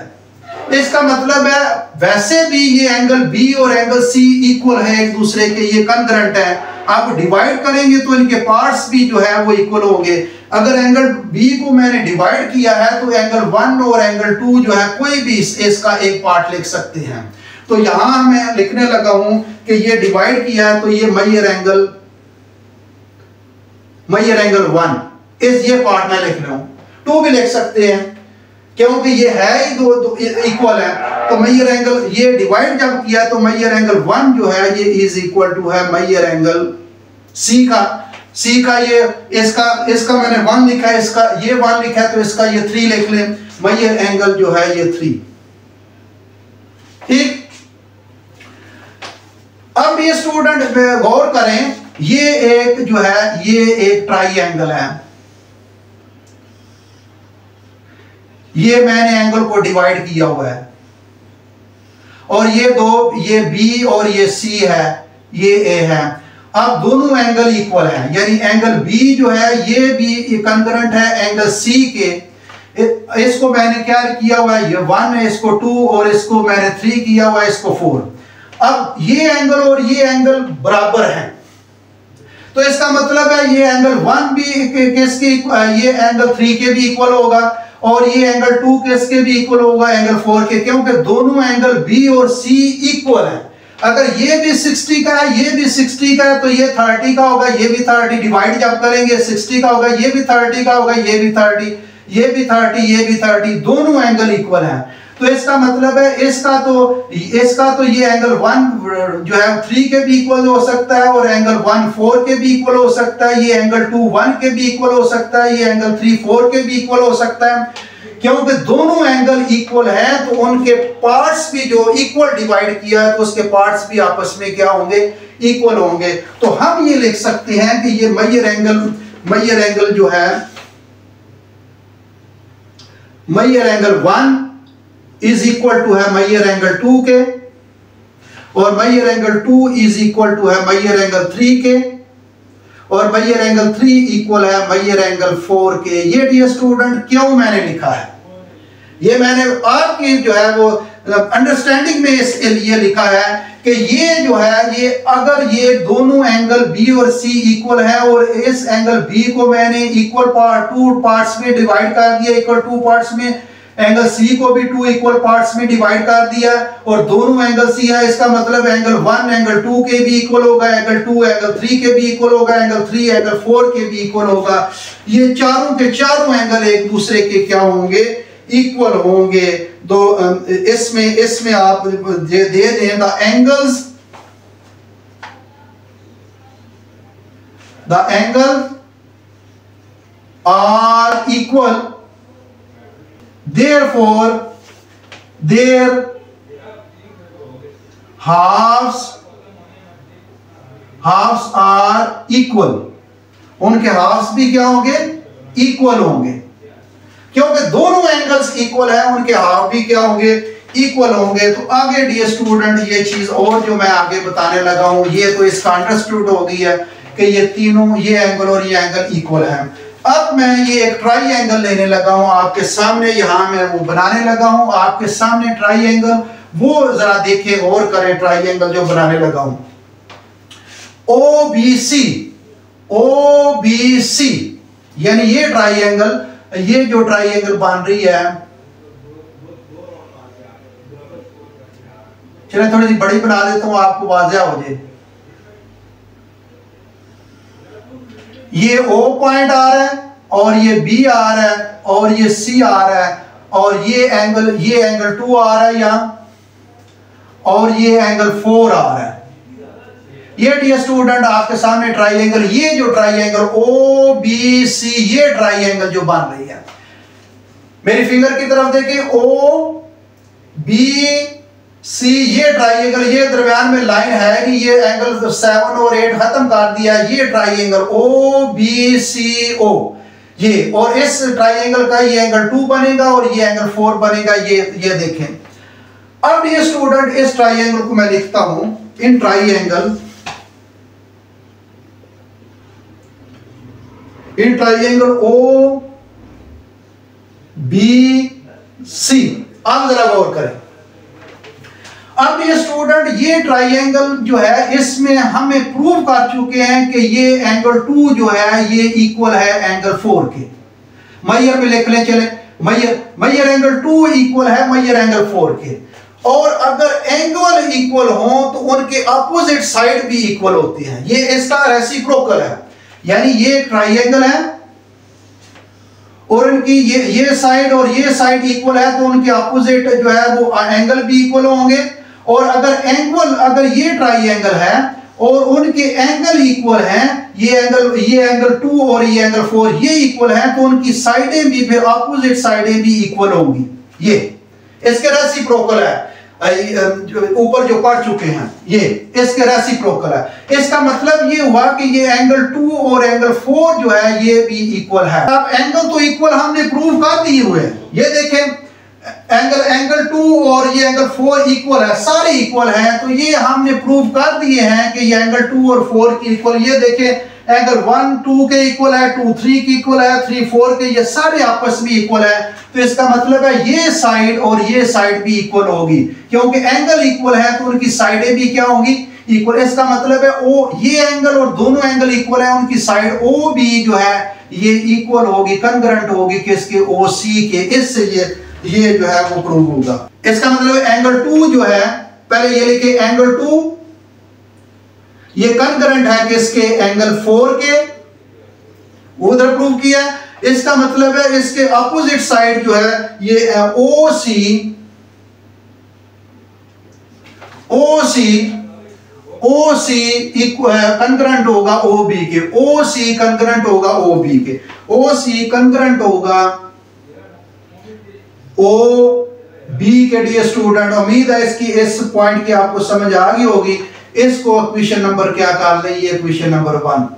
इसका मतलब है वैसे भी ये एंगल B और एंगल C इक्वल है एक दूसरे के, ये कंकरेंट है। अब डिवाइड करेंगे तो इनके पार्ट्स भी जो है वो इक्वल होंगे। अगर एंगल B को मैंने डिवाइड किया है तो एंगल 1 और एंगल 2 जो है कोई भी इसका एक पार्ट लिख सकते हैं। तो यहां मैं लिखने लगा हूं कि ये डिवाइड किया है तो ये मैयर एंगल 1 इस ये पार्ट मैं लिख रहा हूं, 2 भी लिख सकते हैं क्योंकि ये है ही दो इक्वल है। तो मैयर एंगल ये डिवाइड जब किया तो मैयर एंगल 1 जो है ये इज इक्वल टू है मैयर एंगल C का ये इसका मैंने 1 लिखा है, इसका ये 1 लिखा है तो इसका ये 3 लिख लें। मैयर एंगल जो है ये 3, ठीक। अब ये स्टूडेंट गौर करें, ये एक जो है ये एक ट्राइएंगल है, ये मैंने एंगल को डिवाइड किया हुआ है और ये दो, ये B और ये C है, ये A है। अब दोनों एंगल इक्वल हैं, यानी एंगल B जो है ये भी कंकरेंट है एंगल C के। इसको मैंने क्या किया हुआ है, ये 1 है, इसको 2 और इसको मैंने 3 किया हुआ है, इसको 4। अब ये एंगल और ये एंगल बराबर हैं, तो इसका मतलब है ये एंगल 1 भी किसके, ये एंगल 3 के भी इक्वल होगा और ये एंगल 2 किसके भी इक्वल होगा, एंगल 4 के, क्योंकि दोनों एंगल B और C इक्वल हैं। अगर ये भी 60 का है, ये भी 60 का है, तो ये 30 का होगा, ये भी 30। डिवाइड जब करेंगे 60 का होगा, ये भी 30 का होगा, ये भी 30, ये भी 30, ये भी 30, दोनों एंगल इक्वल हैं। तो इसका मतलब है इसका तो ये एंगल 1 जो है 3 के भी इक्वल हो सकता है, और एंगल 1 4 के भी इक्वल हो सकता है, ये एंगल 2 1 के भी इक्वल हो सकता है, ये एंगल 3 4 के भी इक्वल हो सकता है। क्योंकि दोनों एंगल इक्वल हैं तो उनके पार्ट्स भी जो इक्वल डिवाइड किया है तो उसके पार्ट्स भी आपस में क्या होंगे, इक्वल होंगे। तो हम ये लिख सकते हैं कि ये मेजर एंगल जो है, measure angle 1 is equal to है मेजर एंगल 2 के, और measure angle 2 is equal to है मेजर एंगल 3 के, और मेजर एंगल 3 इक्वल है मेजर एंगल 4 के। ये डियर स्टूडेंट क्यों मैंने लिखा है, ये मैंने आपकी जो है वो अंडरस्टैंडिंग में इसके लिए लिखा है कि ये जो है ये अगर ये दोनों एंगल बी और सी इक्वल है और इस एंगल बी को मैंने इक्वल टू पार्ट्स में डिवाइड कर दिया, इक्वल 2 पार्ट्स में, एंगल सी को भी 2 इक्वल पार्ट्स में डिवाइड कर दिया, और दोनों एंगल सी है, इसका मतलब एंगल 1 एंगल 2 के भी इक्वल होगा, एंगल 2 एंगल 3 के भी इक्वल होगा, एंगल 3 एंगल 4 के भी इक्वल होगा। ये चारों के चारों एंगल एक दूसरे के क्या होंगे, इक्वल होंगे। तो इसमें आप दे दें the angle are equal, therefore their halves are equal, उनके हाफ्स भी क्या होंगे, इक्वल होंगे। क्योंकि दोनों एंगल्स इक्वल है, उनके हाफ भी क्या होंगे, इक्वल होंगे। तो आगे डियर स्टूडेंट ये चीज और जो मैं आगे बताने लगा हूं, ये तो इसका अंडरस्टूड हो गई है कि ये तीनों, ये एंगल और ये एंगल इक्वल है। अब मैं ये एक ट्राई एंगल लेने लगा हूं आपके सामने, यहां मैं वो बनाने लगा हूं आपके सामने ट्राई एंगल, वो जरा देखें और करें। ट्राई एंगल जो बनाने लगा हूं, OBC यानी ये ट्राई एंगल, ये जो ट्राई एंगल बन रही है, चलिए थोड़ी सी बड़ी बना देता हूं आपको वाज़ेह हो जाए। ये O पॉइंट आ रहा है और ये B आ रहा है और ये C आ रहा है, और ये एंगल 2 आ रहा है यहां, और ये एंगल 4 आ रहा है। ये डियर स्टूडेंट आपके सामने ट्राई एंगल, ये जो ट्राई एंगल OBC, ये ट्राई एंगल जो बन रही है, मेरी फिंगर की तरफ देखें, OBC ये ट्राई एंगल, ये दरमियान में लाइन है कि ये एंगल 7 और 8 खत्म कर दिया, ये ट्राई एंगल OBCO ये, और इस ट्राई एंगल का ये एंगल 2 बनेगा और ये एंगल 4 बनेगा। ये देखें। अब ये स्टूडेंट इस ट्राई एंगल को मैं लिखता हूं, इन ट्राई एंगल OBC। अब जरा गौर करें। अब ये स्टूडेंट ये ट्राइंगल जो है, इसमें हमें प्रूव कर चुके हैं कि ये एंगल 2 जो है ये इक्वल है एंगल 4 के। मेजर में लिख लें, चले मेजर एंगल 2 इक्वल है मेजर एंगल 4 के। और अगर एंगल इक्वल हो तो उनके अपोजिट साइड भी इक्वल होती हैं। ये इसका रेसिप्रोकल है, यानी ये ट्राइंगल है और इनकी ये साइड और ये साइड इक्वल है तो उनके अपोजिट जो है वो एंगल भी इक्वल होंगे। और अगर ये ट्राइंगल है और उनके एंगल इक्वल हैं, ये एंगल 2 और ये एंगल 4 ये इक्वल हैं, तो उनकी साइडें भी फिर अपोजिट साइडें भी इक्वल होंगी। ये इसके रेसिप्रोकल है, ऊपर जो पढ़ चुके हैं, ये इसके रेसिप्रोकल है। इसका मतलब ये हुआ कि ये एंगल 2 और एंगल 4 जो है ये भी इक्वल है। अब एंगल तो इक्वल हमने प्रूव कर दिए हुए हैं। ये देखें, एंगल 2 और ये एंगल 4 इक्वल है, सारे इक्वल हैं, तो ये हमने प्रूव कर दिए हैं कि ये एंगल 2 और 4 की इक्वल। ये देखें, एंगल 1 2 के इक्वल है, 2 3 के इक्वल है, 3 4 के, ये सारे आपस में इक्वल है। तो इसका मतलब है ये साइड और ये साइड भी इक्वल होगी, क्योंकि एंगल इक्वल है तो उनकी साइडें भी क्या होंगी, इक्वल। इसका मतलब है ये एंगल और दोनों एंगल इक्वल है, उनकी साइड ओ बी जो है ये इक्वल होगी, कंग्रुएंट होगी किसके, OC के। इससे ये जो है वो प्रूव होगा। इसका मतलब एंगल 2 जो है, पहले ये लिखे एंगल 2 ये कंकरेंट है किसके, एंगल 4 के, उधर प्रूव किया। इसका मतलब है इसके अपोजिट साइड जो है ये OC ओ सी कंकरेंट होगा ओ बी के, ओ सी कंकरेंट होगा ओ बी के, ओ सी कंकरेंट होगा ओ बी के। डियर स्टूडेंट, उम्मीद है इसकी इस पॉइंट की आपको समझ आ गई होगी। इसको क्वेश्चन नंबर क्या कर लें, ये क्वेश्चन नंबर 1,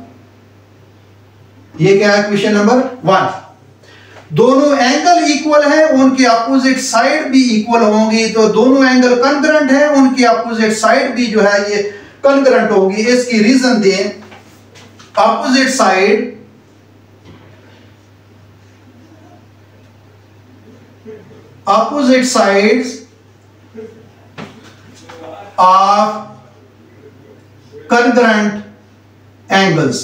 ये क्या है क्वेश्चन नंबर 1। दोनों एंगल इक्वल है, उनकी अपोजिट साइड भी इक्वल होंगी, तो दोनों एंगल कंकरेंट है, उनकी अपोजिट साइड भी जो है ये कंकरेंट होगी। इसकी रीजन दें, opposite side opposite sides of concurrent angles,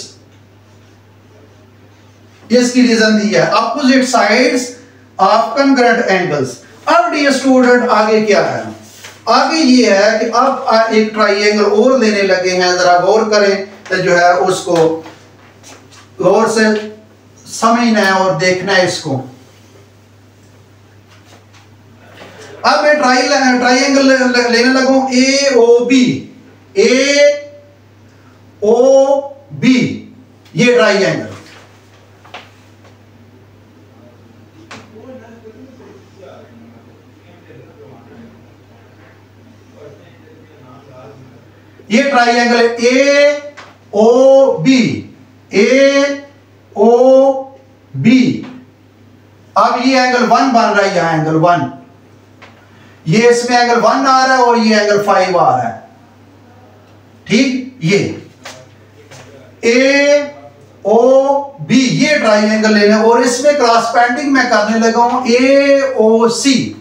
इसकी रीजन दी है opposite sides of concurrent angles। अब डियर स्टूडेंट आगे क्या है, आगे ये है कि अब एक ट्राइंगल और लेने लगे हैं, जरा गौर करें तो जो है उसको गौर से समझना है और देखना है इसको। अब मैं ट्राइंगल लेने लगूं ए ओ बी, ये ट्राइंगल, ये ट्राइंगल ए ओ बी। अब ये एंगल 1 बन रहा है, यहां एंगल 1, ये इसमें एंगल 1 आ रहा है और ये एंगल 5 आ रहा है, ठीक। ये ए ओ बी ये ट्राइंगल लेना और इसमें क्रॉस पैंटिंग मैं करने लगा हूं ए ओ सी,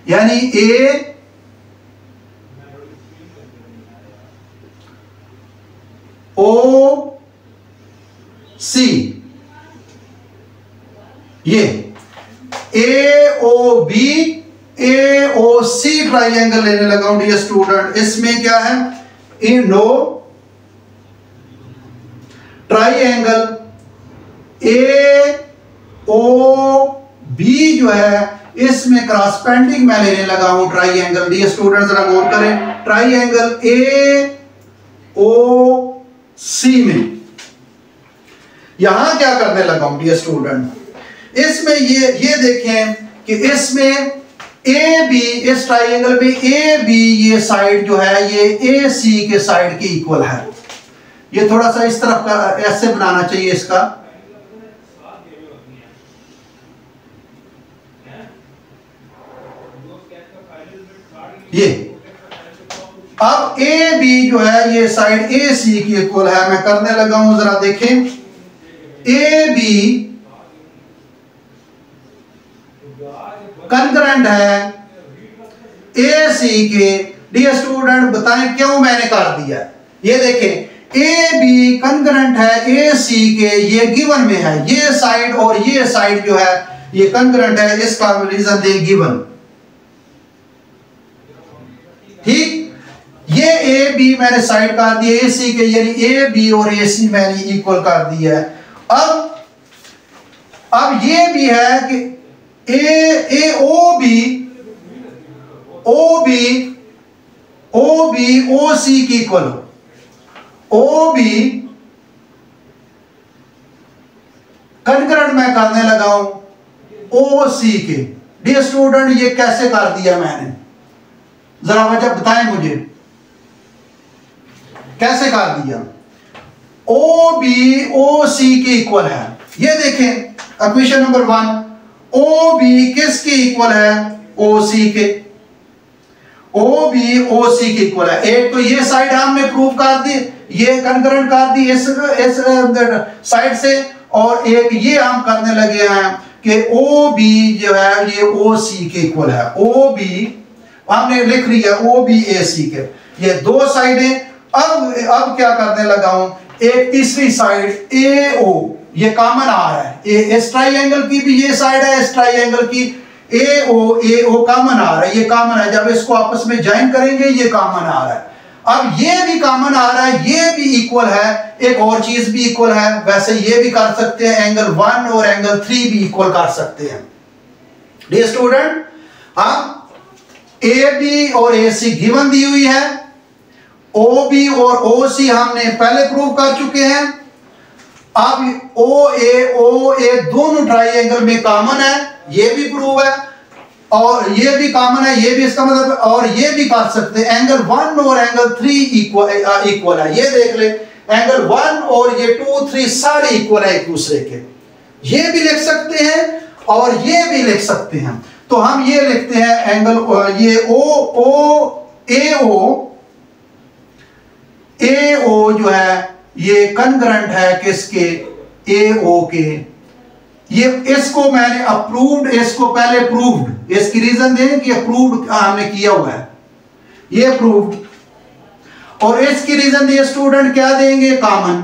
यानी ए ओ सी, ये ए ओ बी ए ओ सी ट्राइंगल लेने लगा हूं डियर स्टूडेंट। इसमें क्या है, in no triangle A O B जो है इसमें क्रॉस पैंटिंग मैं लेने लगा हूं ट्राइंगल। डियर स्टूडेंट जरा गौर करें, ट्राइंगल ए ओ सी में यहां क्या करने लगा हूं डियर स्टूडेंट, इसमें ये देखें कि इसमें ए बी, इस ट्राइंगल में ए बी ये साइड जो है ये ए सी के साइड के इक्वल है। ये थोड़ा सा इस तरफ का ऐसे बनाना चाहिए इसका, ये अब ए बी जो है ये साइड ए सी की इक्वल है। मैं करने लगा हूं, जरा देखें, ए बी कंकरेंट है ए सी के। डियर स्टूडेंट बताएं क्यों मैंने कर दिया, ये देखें ए बी कंकरेंट है ए सी के, ये गिवन में है, ये साइड और ये साइड जो है ये कंकरेंट है, इसका रीजन दे गिवन, ठीक। ये ए बी मैंने साइड कर दिया ए सी के, यानी ए बी और ए सी मैंने इक्वल कर दिया है। अब ये भी है कि ए ओ बी ओ सी की इक्वल, ओ बी कंकरेंट मैं करने लगा हूं ओ सी के। डियर स्टूडेंट ये कैसे कर दिया मैंने, जरा वजह बताएं मुझे कैसे कर दिया। ओ बी ओ सी के इक्वल है, ये देखें क्वेश्चन नंबर 1, ओ बी किसके इक्वल है, ओ सी के, ओ बी ओ सी के इक्वल है। एक तो ये साइड हमने प्रूव कर दी, ये कंकरेंट कर दी इस साइड से, और एक ये हम करने लगे हैं कि ओ बी जो है ये ओ सी के इक्वल है। ओ बी हमने लिख लिया ओ बी ए सी के, ये दो साइडें। अब क्या करने लगा हूं, एक तीसरी साइड ए ओ, ये कॉमन आ रहा है, इस ट्राइंगल की भी ये साइड है, इस ट्राइंगल की ए ओ कॉमन आ रहा है, ये कॉमन है। जब इसको आपस में ज्वाइन करेंगे ये कॉमन आ रहा है। अब ये भी कॉमन आ रहा है, ये भी इक्वल है, एक और चीज भी इक्वल है। वैसे ये भी कर सकते हैं, एंगल 1 और एंगल 3 भी इक्वल कर सकते हैं। डियर स्टूडेंट, अब ए बी और ए सी गिवन दी हुई है, ओ बी और ओ सी हमने पहले प्रूव कर चुके हैं। अब ओ ए दोनों ट्राइंगल में कॉमन है, ये भी प्रूव है, और ये भी कॉमन है, ये भी इसका मतलब, और ये भी कर सकते हैं एंगल 1 और एंगल 3 इक्वल है। ये देख ले, एंगल 1 और ये 2 3 सारे इक्वल है एक दूसरे के। ये भी लिख सकते हैं और ये भी लिख सकते हैं। तो हम ये लिखते हैं एंगल ये ओ जो है ये कनग्रेंट है किसके, AO के। ये इसको मैंने अप्रूव्ड, इसको पहले प्रूव्ड, इसकी रीजन दें कि अप्रूव्ड हमने किया हुआ है, ये अप्रूव्ड, और इसकी रीजन दिए स्टूडेंट क्या देंगे, कॉमन,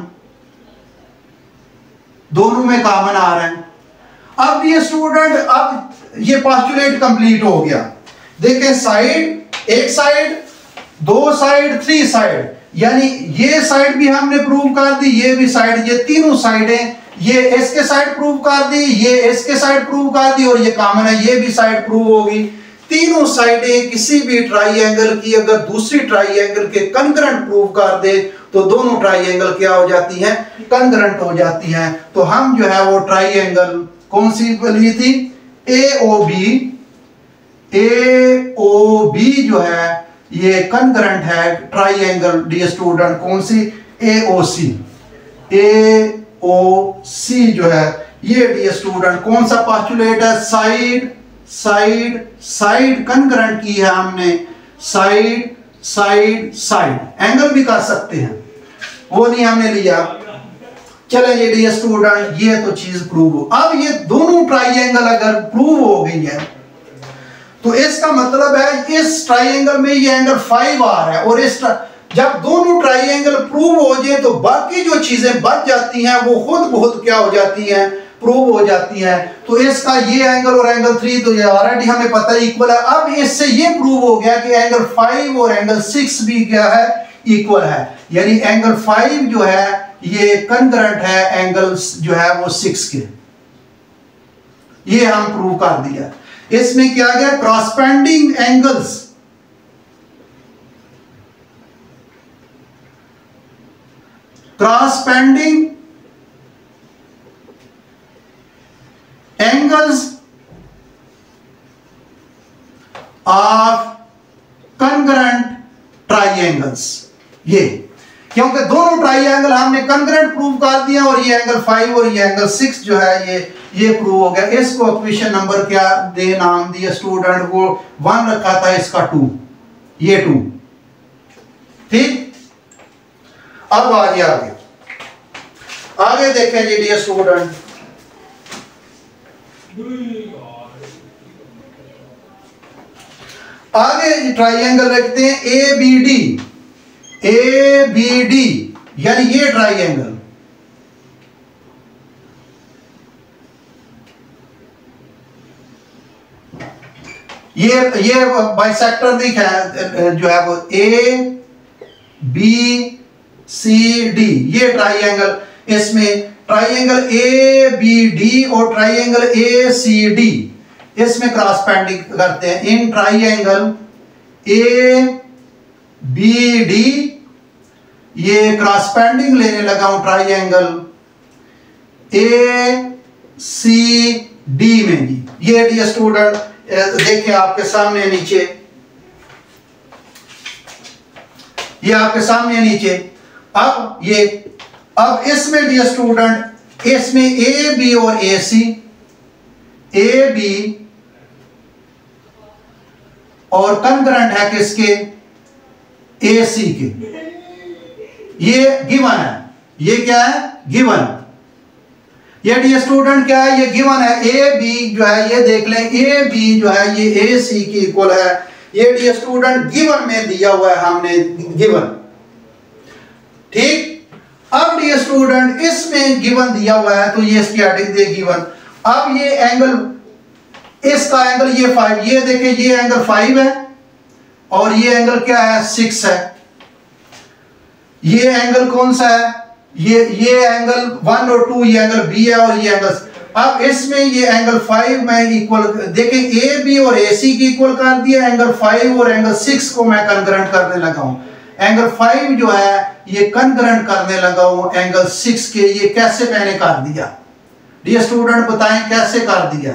दोनों में कॉमन आ रहा है। अब ये स्टूडेंट, अब ये पोस्टुलेट कंप्लीट हो गया। देखें साइड, एक साइड, दो साइड, 3 साइड, यानी ये साइड भी हमने प्रूव कर दी, ये भी साइड, ये तीनों साइडें, ये इसके साइड प्रूव कर दी, ये इसके साइड प्रूव कर दी, और ये कॉमन है, ये भी साइड प्रूव होगी। तीनों साइडें किसी भी ट्राइएंगल की अगर दूसरी ट्राइएंगल के कनग्रेंट प्रूव कर दे तो दोनों ट्राइएंगल क्या हो जाती हैं, कनग्रेंट हो जाती हैं। तो हम जो है वो ट्राइएंगल कौन सी ली थी, AOB जो है ये कनग्रेंट है ट्राइएंगल डियर स्टूडेंट, कौन सी, AOC जो है ये डियर स्टूडेंट कौन सा पोस्टुलेट है, साइड साइड साइड कनग्रेंट की है हमने, साइड साइड साइड, एंगल भी कर सकते हैं, वो नहीं हमने लिया। चले ये डियर स्टूडेंट ये तो चीज प्रूव हो। अब ये दोनों ट्राइएंगल अगर प्रूव हो गई है तो इसका मतलब है इस ट्राइएंगल में ये एंगल 5 आ रहा है, और इस जब दोनों ट्राइएंगल प्रूव हो जाए तो बाकी जो चीजें बच जाती हैं वो खुद बहुत क्या हो जाती हैं, प्रूव हो जाती हैं। तो इसका ये एंगल और एंगल 3 तो ये ऑलरेडी हमें पता है इक्वल है। अब इससे ये प्रूव हो गया कि एंगल 5 और एंगल 6 भी क्या है, इक्वल है, यानी एंगल 5 जो है ये कनग्रेंट है एंगल जो है वो 6 के। ये हम प्रूव कर दिया। इसमें क्या गया, corresponding angles, corresponding angles of कनग्रेंट ट्राइएंगल्स, ये क्योंकि दोनों ट्राइएंगल हमने कनग्रेंट प्रूव कर दिया, और ये एंगल 5 और ये एंगल 6 जो है ये प्रूव हो गया। इसको इक्वेशन नंबर क्या दे नाम दिया स्टूडेंट, वो 1 रखा था, इसका 2, ये 2, ठीक। अब आगे आगे आगे देखें जी डियर स्टूडेंट, आगे ट्राइएंगल रखते हैं ABD, यानी ये ट्राइएंगल, ये बाइसेक्टर दिखा जो है वो ABCD, ये ट्राइएंगल, इसमें ट्राइएंगल ABD और ट्राइएंगल ACD इसमें क्रॉसपेंडिंग करते हैं। इन ट्राइएंगल ABD ये क्रॉसपेंडिंग लेने लगा हूं ट्राइएंगल ACD में भी। ये डियर स्टूडेंट देखिए आपके सामने नीचे, ये आपके सामने नीचे। अब इसमें डियर स्टूडेंट, इसमें AB और AC, AB और कनग्रेंट है किसके, AC के। ये गिवन है, ये क्या है, गिवन। ये डियर स्टूडेंट क्या है, ये गिवन है। AB जो है ये देख लें, AB जो है ये AC की इक्वल है। ये डियर स्टूडेंट गिवन में दिया हुआ है हमने, गिवन, ठीक। अब डियर स्टूडेंट इसमें गिवन दिया हुआ है तो ये इसकी एडिंग दे गिवन। अब ये एंगल, इसका एंगल ये 5, ये देखें ये एंगल 5 है और ये एंगल क्या है, 6 है। ये एंगल कौन सा है, ये एंगल 1 और 2, ये एंगल B है और ये एंगल। अब इसमें ये एंगल 5 में इक्वल, देखें AB और AC की इक्वल कर दिया, एंगल 5 और एंगल 6 को मैं कनग्रेंट करने लगा हूं। एंगल 5 जो है ये कंकरेंट करने लगा हूं एंगल 6 के। ये कैसे मैंने कर दिया डियर स्टूडेंट, बताएं कैसे कर दिया।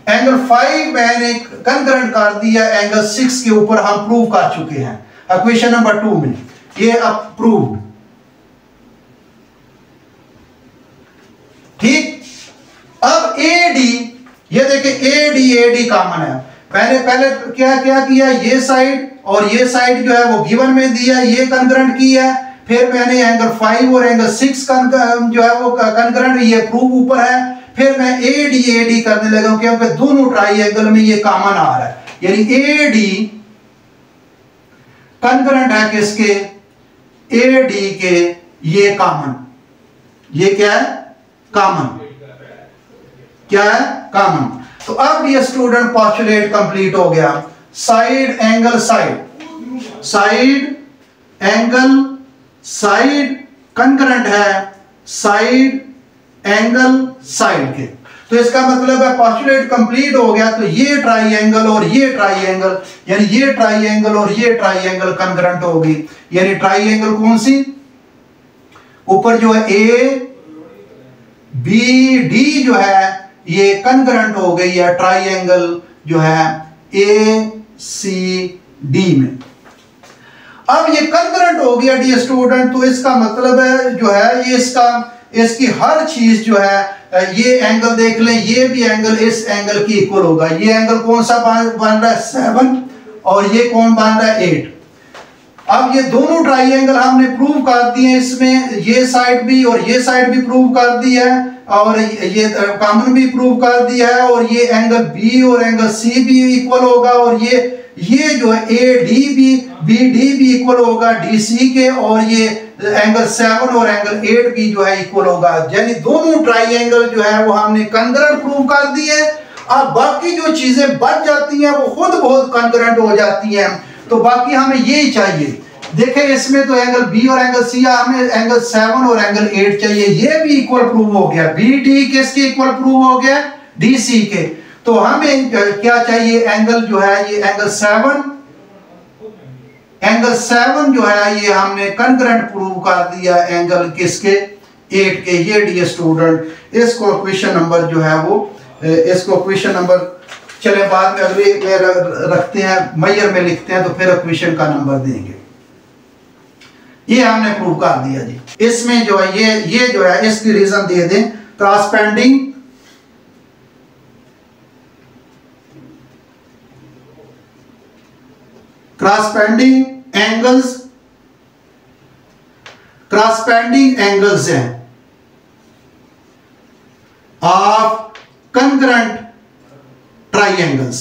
एंगल 5 मैंने कंकरेंट कर दिया एंगल 6 के ऊपर, हम प्रूव कर चुके हैं इक्वेशन नंबर 2 में, ये अप्रूव्ड। ठीक, अब एडी, ये देखिए एडी कॉमन है। पहले क्या किया, ये साइड और ये साइड जो है वो गिवन में दिया, ये कंकरेंट किया। फिर मैंने एंगल 5 और एंगल 6 जो है वो कंकरेंट, ये प्रूव ऊपर है। फिर मैं एडी करने लगा क्योंकि दोनों ट्राइंगल में ये कॉमन आ रहा है, यानी एडी कंकरेंट है किसके, एडी के, ये कॉमन, ये क्या है कॉमन, क्या है कॉमन। तो अब ये स्टूडेंट पोस्टुलेट कंप्लीट हो गया। Side angle side angle side concurrent है साइड एंगल साइड के। तो इसका मतलब है पोस्टुलेट कंप्लीट हो गया। तो ये ट्राइंगल और ये ट्राइंगल, यानी ये ट्राइंगल और ये ट्राइंगल कंकरेंट होगी। यानी ट्राइंगल कौन सी, ऊपर जो है ए बी डी जो है ये कंकरेंट हो गई है ट्राइंगल जो है ए सी डी में। अब ये कंकरेंट हो गया डी स्टूडेंट, तो इसका मतलब है जो है ये इसकी हर चीज जो है, ये एंगल देख लें, ये भी एंगल इस एंगल की इक्वल होगा। ये एंगल कौन सा बन रहा है 7 और ये कौन बन रहा है 8। अब ये दोनों ट्राइंगल हमने प्रूव कर दिए, इसमें ये साइड भी और ये साइड भी प्रूव कर दी है और ये कॉमन भी प्रूव कर दिया है। और ये एंगल बी और एंगल सी भी इक्वल होगा और ये जो है ए डी भी बी डी भी इक्वल होगा डी सी के, और ये एंगल 7 और एंगल 8 भी जो है इक्वल होगा। यानी दोनों ट्राइंगल जो है वो हमने कंकरेंट प्रूव कर दिए। अब बाकी जो चीजें बच जाती हैं वो खुद बहुत कंकरेंट हो जाती हैं। तो बाकी हमें यही चाहिए। देखें इसमें तो एंगल बी और एंगल सी, हमें एंगल 7 और एंगल 8 चाहिए। ये भी इक्वल प्रूव हो गया, बी डी किसके इक्वल प्रूव हो गया, डी सी के। तो हमें क्या चाहिए, एंगल जो है ये एंगल 7 जो है ये हमने कंकरेंट प्रूव कर दिया एंगल किसके 8 के। ये डी स्टूडेंट इसको क्वेश्चन नंबर जो है वो, इसको क्वेश्चन नंबर चले बाद में अगले में रखते हैं, मैयर में लिखते हैं तो फिर क्वेश्चन का नंबर देंगे। ये हमने प्रूव कर दिया जी। इसमें जो है ये जो है इसकी रीजन दे दें, क्रॉसपेंडिंग एंगल्स हैं ऑफ कंकरेंट ट्राइंगल्स।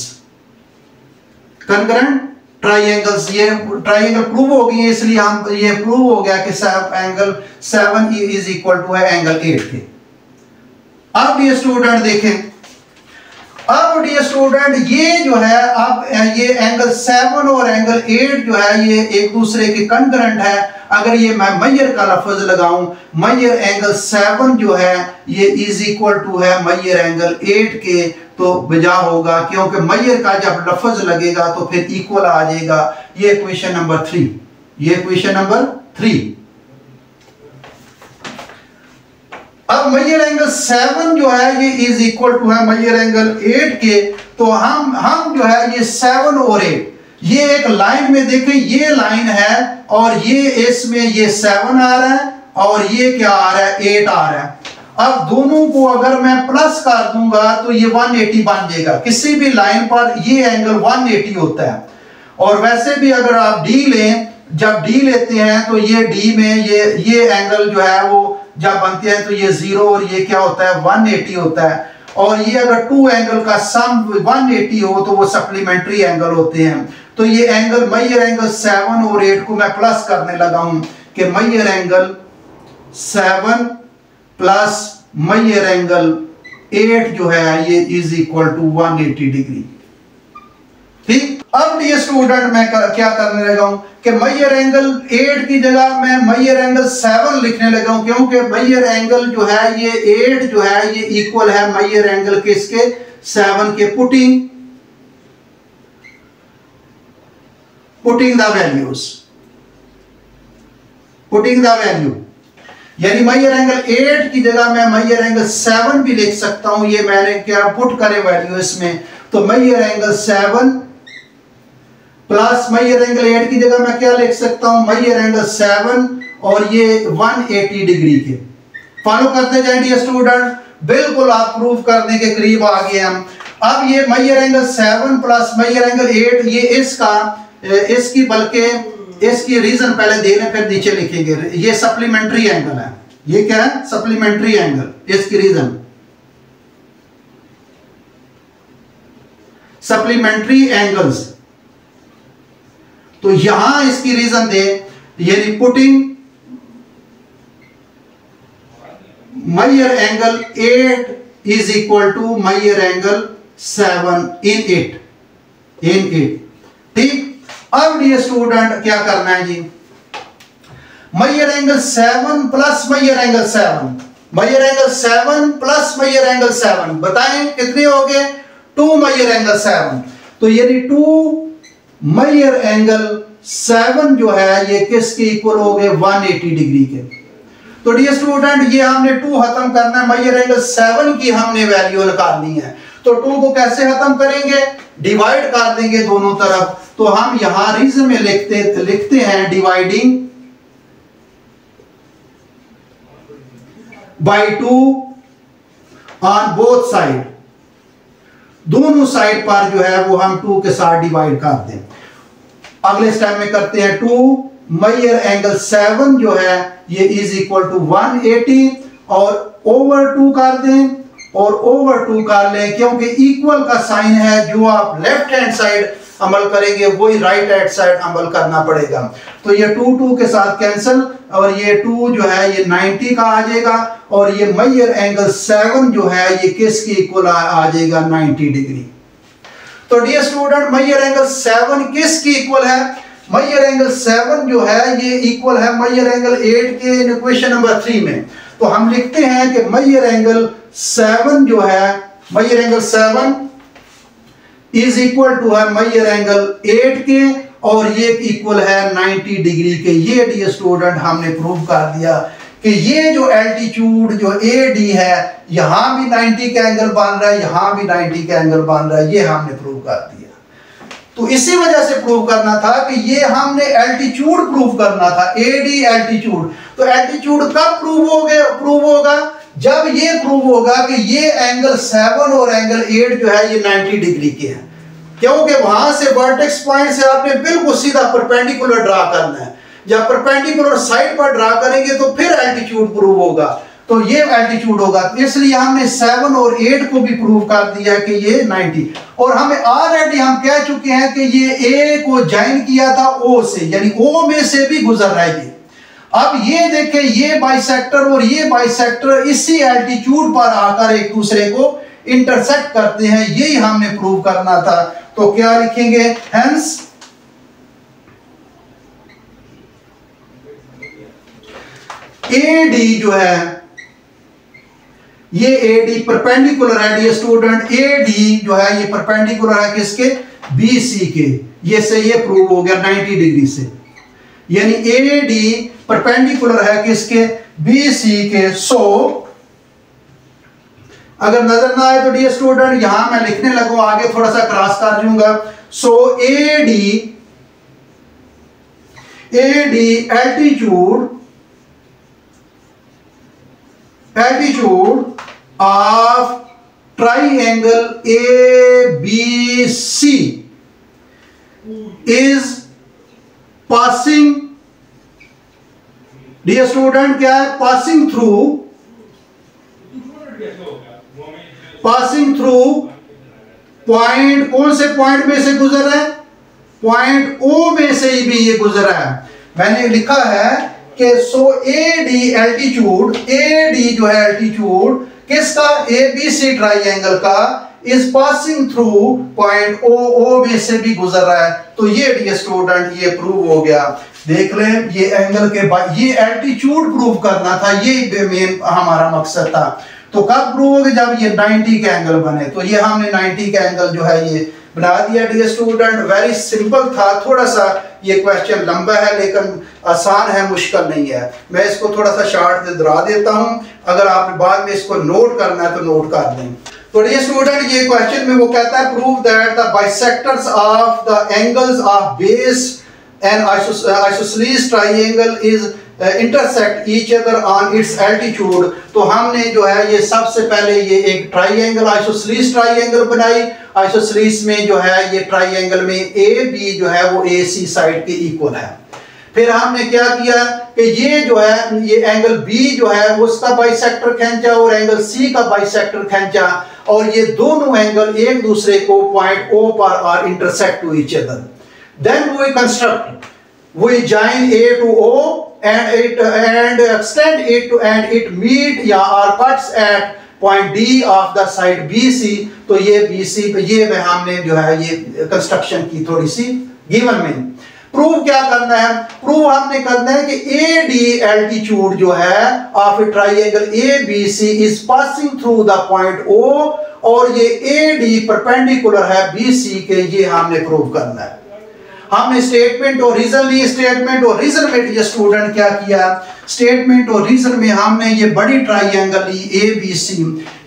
ये ट्राइंगल प्रूव हो गई है, इसलिए हम ये प्रूव हो गया कि एंगल 7 इज इक्वल टू है एंगल 8 के। अब ये स्टूडेंट देखें, अब डियर स्टूडेंट ये जो है, अब ये एंगल 7 और एंगल 8 जो है ये एक दूसरे के कंकरेंट है। अगर ये मैं मैयर का लफ्ज लगाऊं, मैयर एंगल 7 जो है ये इज इक्वल टू है मैयर एंगल 8 के, तो बजा होगा क्योंकि मैयर का जब लफ्ज लगेगा तो फिर इक्वल आ जाएगा। ये क्वेश्चन नंबर 3। अब मैयर एंगल 7 जो है ये इज इक्वल टू है मैयर एंगल 8 के। तो हम जो है ये 7 और 8 ये एक लाइन में देखें, ये लाइन है और ये इसमें ये 7 आ रहा है और ये क्या आ रहा है 8 आ रहा है। अब दोनों को अगर मैं प्लस कर दूंगा तो ये 180 बन जाएगा। किसी भी लाइन पर ये एंगल 180 होता है। और वैसे भी अगर आप डी लें, जब डी लेते हैं तो ये डी में ये एंगल जो है वो जब बनते हैं तो ये 0 और ये क्या होता है 180 होता है। और ये अगर 2 एंगल का सम 180 हो तो वो सप्लीमेंट्री एंगल होते हैं। तो ये एंगल मैयर एंगल 7 और 8 को मैं प्लस करने लगा हूं कि Maihar angle 7 plus Maihar angle 8 जो है ये इज इक्वल टू 180 डिग्री। ठीक, अब ये स्टूडेंट मैं क्या करने लगा हूं कि मैयर एंगल 8 की जगह मैं मैयर एंगल 7 लिखने लगा हूं, क्योंकि मैयर एंगल जो है ये 8 जो है ये इक्वल है मैयर एंगल किसके 7 के। Putting putting the values, putting the value, यानी मेजर एंगल 8 की जगह मैं मेजर एंगल 7 भी लिख सकता हूं। ये मैंने क्या पुट करे वैल्यू इसमें, तो measure angle 7 plus measure angle 8 की जगह मैं क्या लिख सकता हूं, मेजर एंगल 7 और ये 180 डिग्री के। फॉलो करते जाए डियर स्टूडेंट, बिल्कुल आप प्रूव करने के करीब आ गए हम। अब ये measure angle 7 plus measure angle 8 ये इसकी बल्कि इसकी रीजन पहले देने फिर नीचे लिखेंगे। ये सप्लीमेंट्री एंगल है, ये क्या है, सप्लीमेंट्री एंगल, इसकी रीजन सप्लीमेंट्री एंगल्स। तो यहां इसकी रीजन दे, यानी putting measure angle 8 is equal to measure angle 7 in it. ठीक, अब डियर स्टूडेंट क्या करना है जी, measure angle 7 plus measure angle 7, measure angle 7 plus measure angle 7 बताएं कितने हो गए, 2 मेजर एंगल 7। तो यानी 2 मेजर एंगल 7 जो है ये किसके इक्वल हो गए, 180 डिग्री के। तो डियर स्टूडेंट ये हमने 2 खत्म करना है, मेजर एंगल 7 की हमने वैल्यू निकालनी है। तो 2 को कैसे खत्म करेंगे, डिवाइड कर देंगे दोनों तरफ। तो हम यहां रीजन में लिखते हैं dividing by 2 on both side, दोनों साइड पर जो है वो हम 2 के साथ डिवाइड कर दें। अगले स्टेप में करते हैं 2 मेजर एंगल 7 जो है ये इज इक्वल टू 180 और ओवर 2 कर दें और ओवर 2 कर लें, क्योंकि इक्वल का साइन है, जो आप लेफ्ट हैंड साइड अमल करेंगे वही राइट हैंड साइड अमल करना पड़ेगा। तो ये 2 के साथ कैंसिल और ये 2 जो है ये 90 का आ जाएगा और ये मेजर एंगल 7 जो है ये किसके इक्वल आ जाएगा, 90 डिग्री। तो डियर स्टूडेंट मेजर एंगल 7 किसके इक्वल है, मेजर एंगल 7 जो है ये इक्वल है मेजर एंगल 8 के इक्वेशन नंबर 3 में। तो हम लिखते हैं कि मेजर एंगल 7 जो है, measure angle 7 is equal to है मेजर एंगल 8 के और ये इक्वल है 90 डिग्री के। ये डियर स्टूडेंट हमने प्रूव कर दिया कि ये जो एल्टीट्यूड जो AD है यहां भी 90 का एंगल बन रहा है, यहां भी 90 का एंगल बन रहा है, ये हमने प्रूव कर दिया। तो इसी वजह से प्रूव करना था कि ये हमने एल्टीट्यूड प्रूव करना था, AD एल्टीट्यूड। तो एल्टीट्यूड कब प्रूव होगा, जब ये प्रूव होगा कि ये एंगल 7 और एंगल 8 जो है ये 90 डिग्री के हैं, क्योंकि वहां से वर्टेक्स पॉइंट से आपने बिल्कुल सीधा परपेंडिकुलर ड्रा करना है। जब परपेंडिकुलर साइड पर ड्रा करेंगे तो फिर एल्टीट्यूड प्रूव होगा, तो ये एल्टीट्यूड होगा। इसलिए हमने 7 और 8 को भी प्रूव कर दिया कि ये 90, और हमें ऑलरेडी हम कह चुके हैं कि ये A को ज्वाइन किया था O से, यानी O में से भी गुजर रहा है ये। अब ये देखें, ये बाइसेक्टर और ये बाइसेक्टर इसी एल्टीट्यूड पर आकर एक दूसरे को इंटरसेक्ट करते हैं, यही हमने प्रूव करना था। तो क्या लिखेंगे, हेंस AD जो है ये AD परपेंडिकुलर है डियर स्टूडेंट, AD जो है ये परपेंडिकुलर है किसके, BC के। ये से ये प्रूव हो गया 90 डिग्री से, यानी AD परपेंडिकुलर है किसके, BC के। सो अगर नजर ना आए तो डियर स्टूडेंट यहां मैं लिखने लगूं, आगे थोड़ा सा क्रॉस कर दूंगा। So AD altitude of triangle ABC is passing, dear student क्या है, पासिंग थ्रू पॉइंट, कौन से पॉइंट में से गुजर रहा है, पॉइंट O में से ही भी ये गुजर रहा है। मैंने लिखा है कि सो AD एल्टीट्यूड, AD जो है एल्टीट्यूड किसका, ABC ट्राइंगल का, is passing through point O में से भी गुजर रहा है। तो ये डियर स्टूडेंट ये प्रूव हो गया। देख लें ये एंगल के बाद ये एल्टीट्यूड प्रूव करना था, ये मेन हमारा मकसद था। तो कब प्रूव होगा, जब ये 90 का एंगल बने। तो ये हमने 90 का एंगल जो है ये बना दिया डियर स्टूडेंट। वेरी सिंपल था, थोड़ा सा ये क्वेश्चन लंबा है लेकिन आसान है, मुश्किल नहीं है। मैं इसको थोड़ा सा शार्ट दोहरा देता हूँ, अगर आप बाद में इसको नोट करना है तो नोट कर दें। तो डियर स्टूडेंट ये क्वेश्चन में वो कहता है prove that the bisectors of the angles of base and isosceles triangle is intersect each other on it's altitude. तो हमने जो है ये सबसे पहले ये एक ट्रायंगल आइसोसेलेस ट्रायंगल बनाई। आइसोसेलेस में जो है ये ट्रायंगल में ए बी जो है वो ए सी साइड के इक्वल है। फिर हमने क्या किया कि ये जो है ये एंगल बी जो है उसका बाइसेक्टर खींचा और एंगल सी का बाइसेक्टर खींचा और ये दोनों एंगल एक दूसरे को पॉइंट ओ पर are intersect to each other. Then we construct, we join A to O and extend it to and it meet या or cuts at point D of the side BC। तो ये BC पे ये में हमने जो है ये कंस्ट्रक्शन की थोड़ी सी गिवन में। प्रूव क्या करना है? प्रूव हमने करना है कि AD एल्टीट्यूड जो है of A triangle ABC is passing through the point O और ये AD परपेंडिकुलर है BC के, ये हमने प्रूव करना है। हमने स्टेटमेंट और रीजन ली। स्टेटमेंट और रीजन में ये स्टूडेंट क्या किया? स्टेटमेंट और रीजन में हमने ये बड़ी ट्रायंगल ली ABC।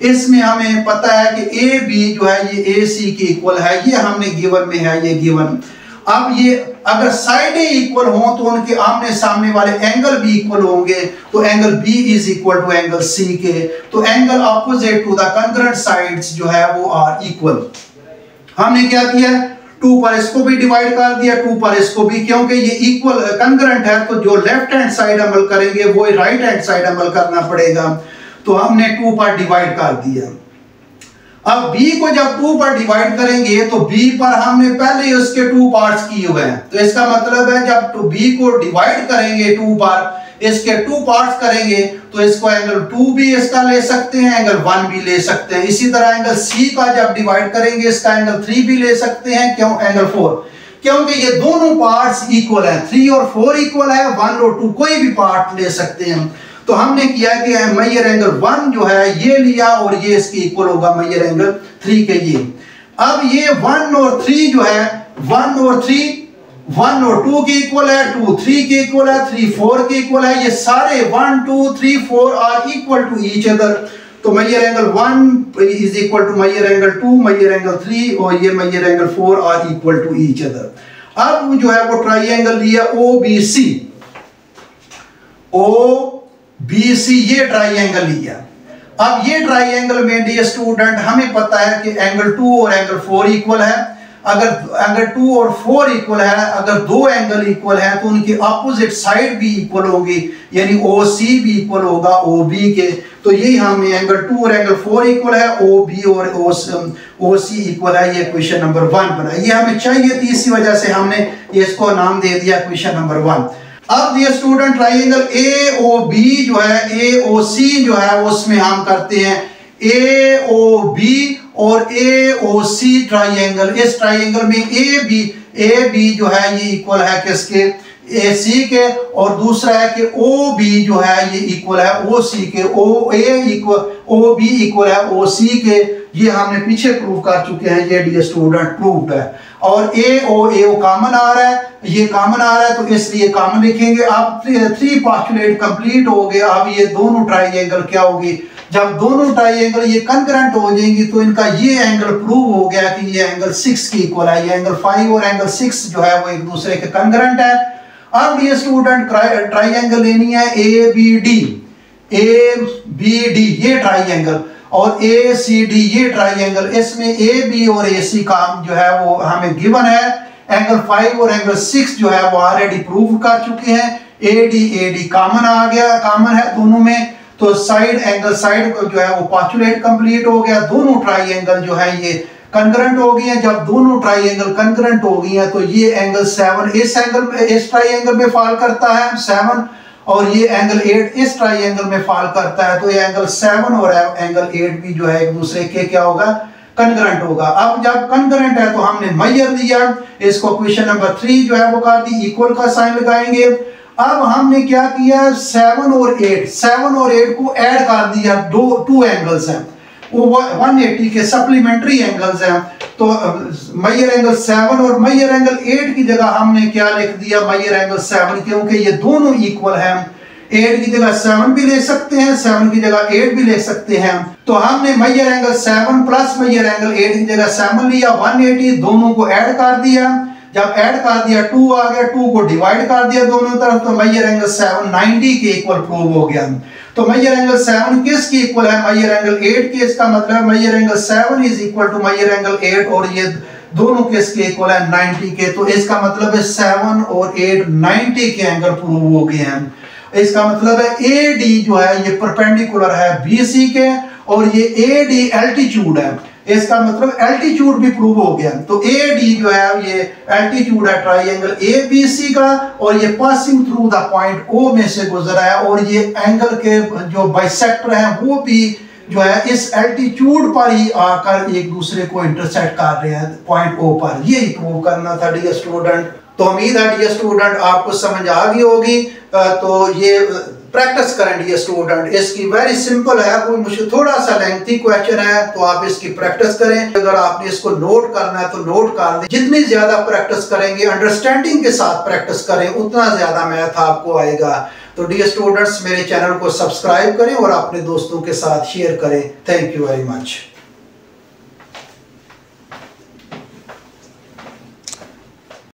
इसमें हमें पता है कि AB जो है ये AC के इक्वल है, ये हमने गिवन में है, ये गिवन। अब ये अगर साइडें इक्वल हों तो उनके आमने सामने वाले एंगल भी इक्वल होंगे। तो angle B is equal to angle C के। तो angle opposite to the concurrent sides जो है वो आर इक्वल। हमने क्या किया? 2 पर इसको भी डिवाइड कर दिया, 2 पर इसको भी, क्योंकि ये इक्वल कंकरेंट है तो जो लेफ्ट हैंड साइड अमल करेंगे वो राइट हैंड साइड अमल करना पड़ेगा। तो हमने 2 पर डिवाइड कर दिया। अब B को जब 2 पर डिवाइड करेंगे तो B पर हमने पहले उसके 2 पार्ट्स किए हुए हैं। तो इसका मतलब है जब B को डिवाइड करेंगे 2 पर, इसके 2 पार्ट्स करेंगे तो इसको एंगल 2 भी इसका ले सकते हैं, एंगल 1 भी ले सकते हैं। इसी तरह एंगल C का जब डिवाइड करेंगे इसका एंगल 3 भी ले सकते हैं, क्यों? एंगल 4, क्योंकि ये दोनों पार्ट्स इक्वल हैं। 3 और 4 इक्वल है, 1 और 2 कोई भी पार्ट ले सकते हैं। तो हमने किया कि मेजर एंगल 1 जो है ये लिया और ये इसके इक्वल होगा मेजर एंगल 3 के ये। अब ये 1 और 3 जो है 1 और 3 1 और 2 के इक्वल है, 2 3 के इक्वल है, 3 4 के इक्वल है। ये सारे 1 2 3 4 are equal to each other. तो measure angle 1 is equal to measure angle 2, measure angle 3 और ये measure angle 4 are equal to each other. अब जो है वो ट्रायंगल लिया OBC, OBC ये ट्रायंगल लिया। अब ये ट्रायंगल में डियर स्टूडेंट हमें पता है कि एंगल 2 और एंगल 4 इक्वल है। अगर एंगल 2 और 4 इक्वल है, अगर दो एंगल इक्वल है तो उनकी अपोजिट साइड भी इक्वल होगी, यानी OC भी इक्वल होगा OB के। तो यही हमें एंगल 2 और एंगल 4 इक्वल है, OB और OC इक्वल है। ये क्वेश्चन नंबर 1 बना। ये हमें चाहिए थी, इसी वजह से हमने इसको नाम दे दिया क्वेश्चन नंबर 1। अब ये स्टूडेंट ट्रायंगल AOB जो है AOC जो है उसमें हम करते हैं AOB और AOC ट्रायंगल। इस ट्रायंगल में AB जो है ये इक्वल है किसके? AC के, और दूसरा है कि OB जो है ये इक्वल है OC के। OB इक्वल है OC के। ये हमने पीछे प्रूव कर चुके हैं, ये डियर स्टूडेंट प्रूव्ड है। और AO कॉमन आ रहा है, ये कॉमन आ रहा है तो इसलिए कॉमन लिखेंगे। अब 3 पोस्टुलेट कंप्लीट हो गए। अब ये दोनों ट्रायंगल क्या होगी? जब दोनों ट्रायंगल ये कंकरेंट हो जाएंगी तो इनका ये एंगल प्रूव हो गया कि ये एंगल 6 की इक्वल है। ये एंगल 5 और एंगल 6 जो है वो एक दूसरे के कंकरेंट है। अब ये स्टूडेंट ट्रायंगल लेनी है ABD ये ट्रायंगल और ACD ये ट्रायंगल। इसमें AB और AC का जो है वो हमें गिवन है। एंगल 5 और एंगल 6 जो है वो ऑलरेडी प्रूव कर चुके हैं। AD कॉमन आ गया, कॉमन है दोनों में। तो साइड एंगल साइड जो है वो पोस्टुलेट कंप्लीट हो गया। दोनों ट्रायंगल जो है ये कंकरेंट हो गई हैं। जब दोनों ट्रायंगल कंकरेंट हो गई हैं तो ये एंगल 7 इस ट्रायंगल में फॉल करता है 7, और ये एंगल 8 इस ट्रायंगल में फॉल करता है। तो ये एंगल 7 और एंगल 8 भी जो है एक दूसरे के क्या होगा? कंकरेंट होगा। अब जब कंकरेंट है तो हमने मेजर दिया, इसको क्वेश्चन नंबर 3 जो है वो कर दी, इक्वल का साइन लगाएंगे। अब हमने क्या किया? 7 और 8 को ऐड कर दिया। 2 एंगल्स हैं वो 180 के सप्लीमेंट्री एंगल्स हैं। तो मेजर एंगल 7 और मेजर एंगल 8 की जगह हमने क्या लिख दिया, मेजर एंगल 7, क्योंकि ये दोनों इक्वल हैं। 8 की जगह 7 भी ले सकते हैं, 7 की जगह 8 भी ले सकते हैं। तो हमने measure angle 7 plus measure angle 8 की जगह 7 लिया, 180, दोनों को ऐड कर दिया। जब ऐड कर दिया 2 आ गया, 2 को डिवाइड कर दिया दोनों तरफ, तो मेजर एंगल 7 90 के इक्वल प्रूव हो गया। तो मेजर एंगल 7 किसके इक्वल है, मेजर एंगल 8 के। इसका मतलब measure angle 7 is equal to measure angle 8, और ये दोनों किसके इक्वल है, 90 के। तो इसका मतलब है 7 और 8 90 के एंगल प्रूव हो गए हैं। इसका मतलब है AD जो है ये परपेंडिकुलर है BC के, और ये AD एल्टीट्यूड है। इसका मतलब एल्टीट्यूड भी प्रूव हो गया। तो AD जो है ये एल्टीट्यूड है ट्राइंगल ABC का, और ये passing through the point O में से गुजरा है, और ये एंगल के जो बाइसेक्टर हैं वो भी जो है इस एल्टीट्यूड पर ही आकर एक दूसरे को इंटरसेक्ट कर रहे हैं पॉइंट O पर। यही प्रूव करना था डियर स्टूडेंट। तो उम्मीद है डियर स्टूडेंट आपको समझ आ गई होगी। तो ये प्रैक्टिस करें डियर स्टूडेंट, इसकी वेरी सिंपल है, कोई मुझे थोड़ा सा लेंथी क्वेश्चन है, तो आप इसकी प्रैक्टिस करें। अगर आपने इसको नोट करना है तो नोट कर दें। जितनी ज्यादा प्रैक्टिस करेंगे, अंडरस्टैंडिंग के साथ प्रैक्टिस करें, उतना ज्यादा मैथ आपको आएगा। तो डियर स्टूडेंट्स मेरे चैनल को सब्सक्राइब करें और अपने दोस्तों के साथ शेयर करें। Thank you very much.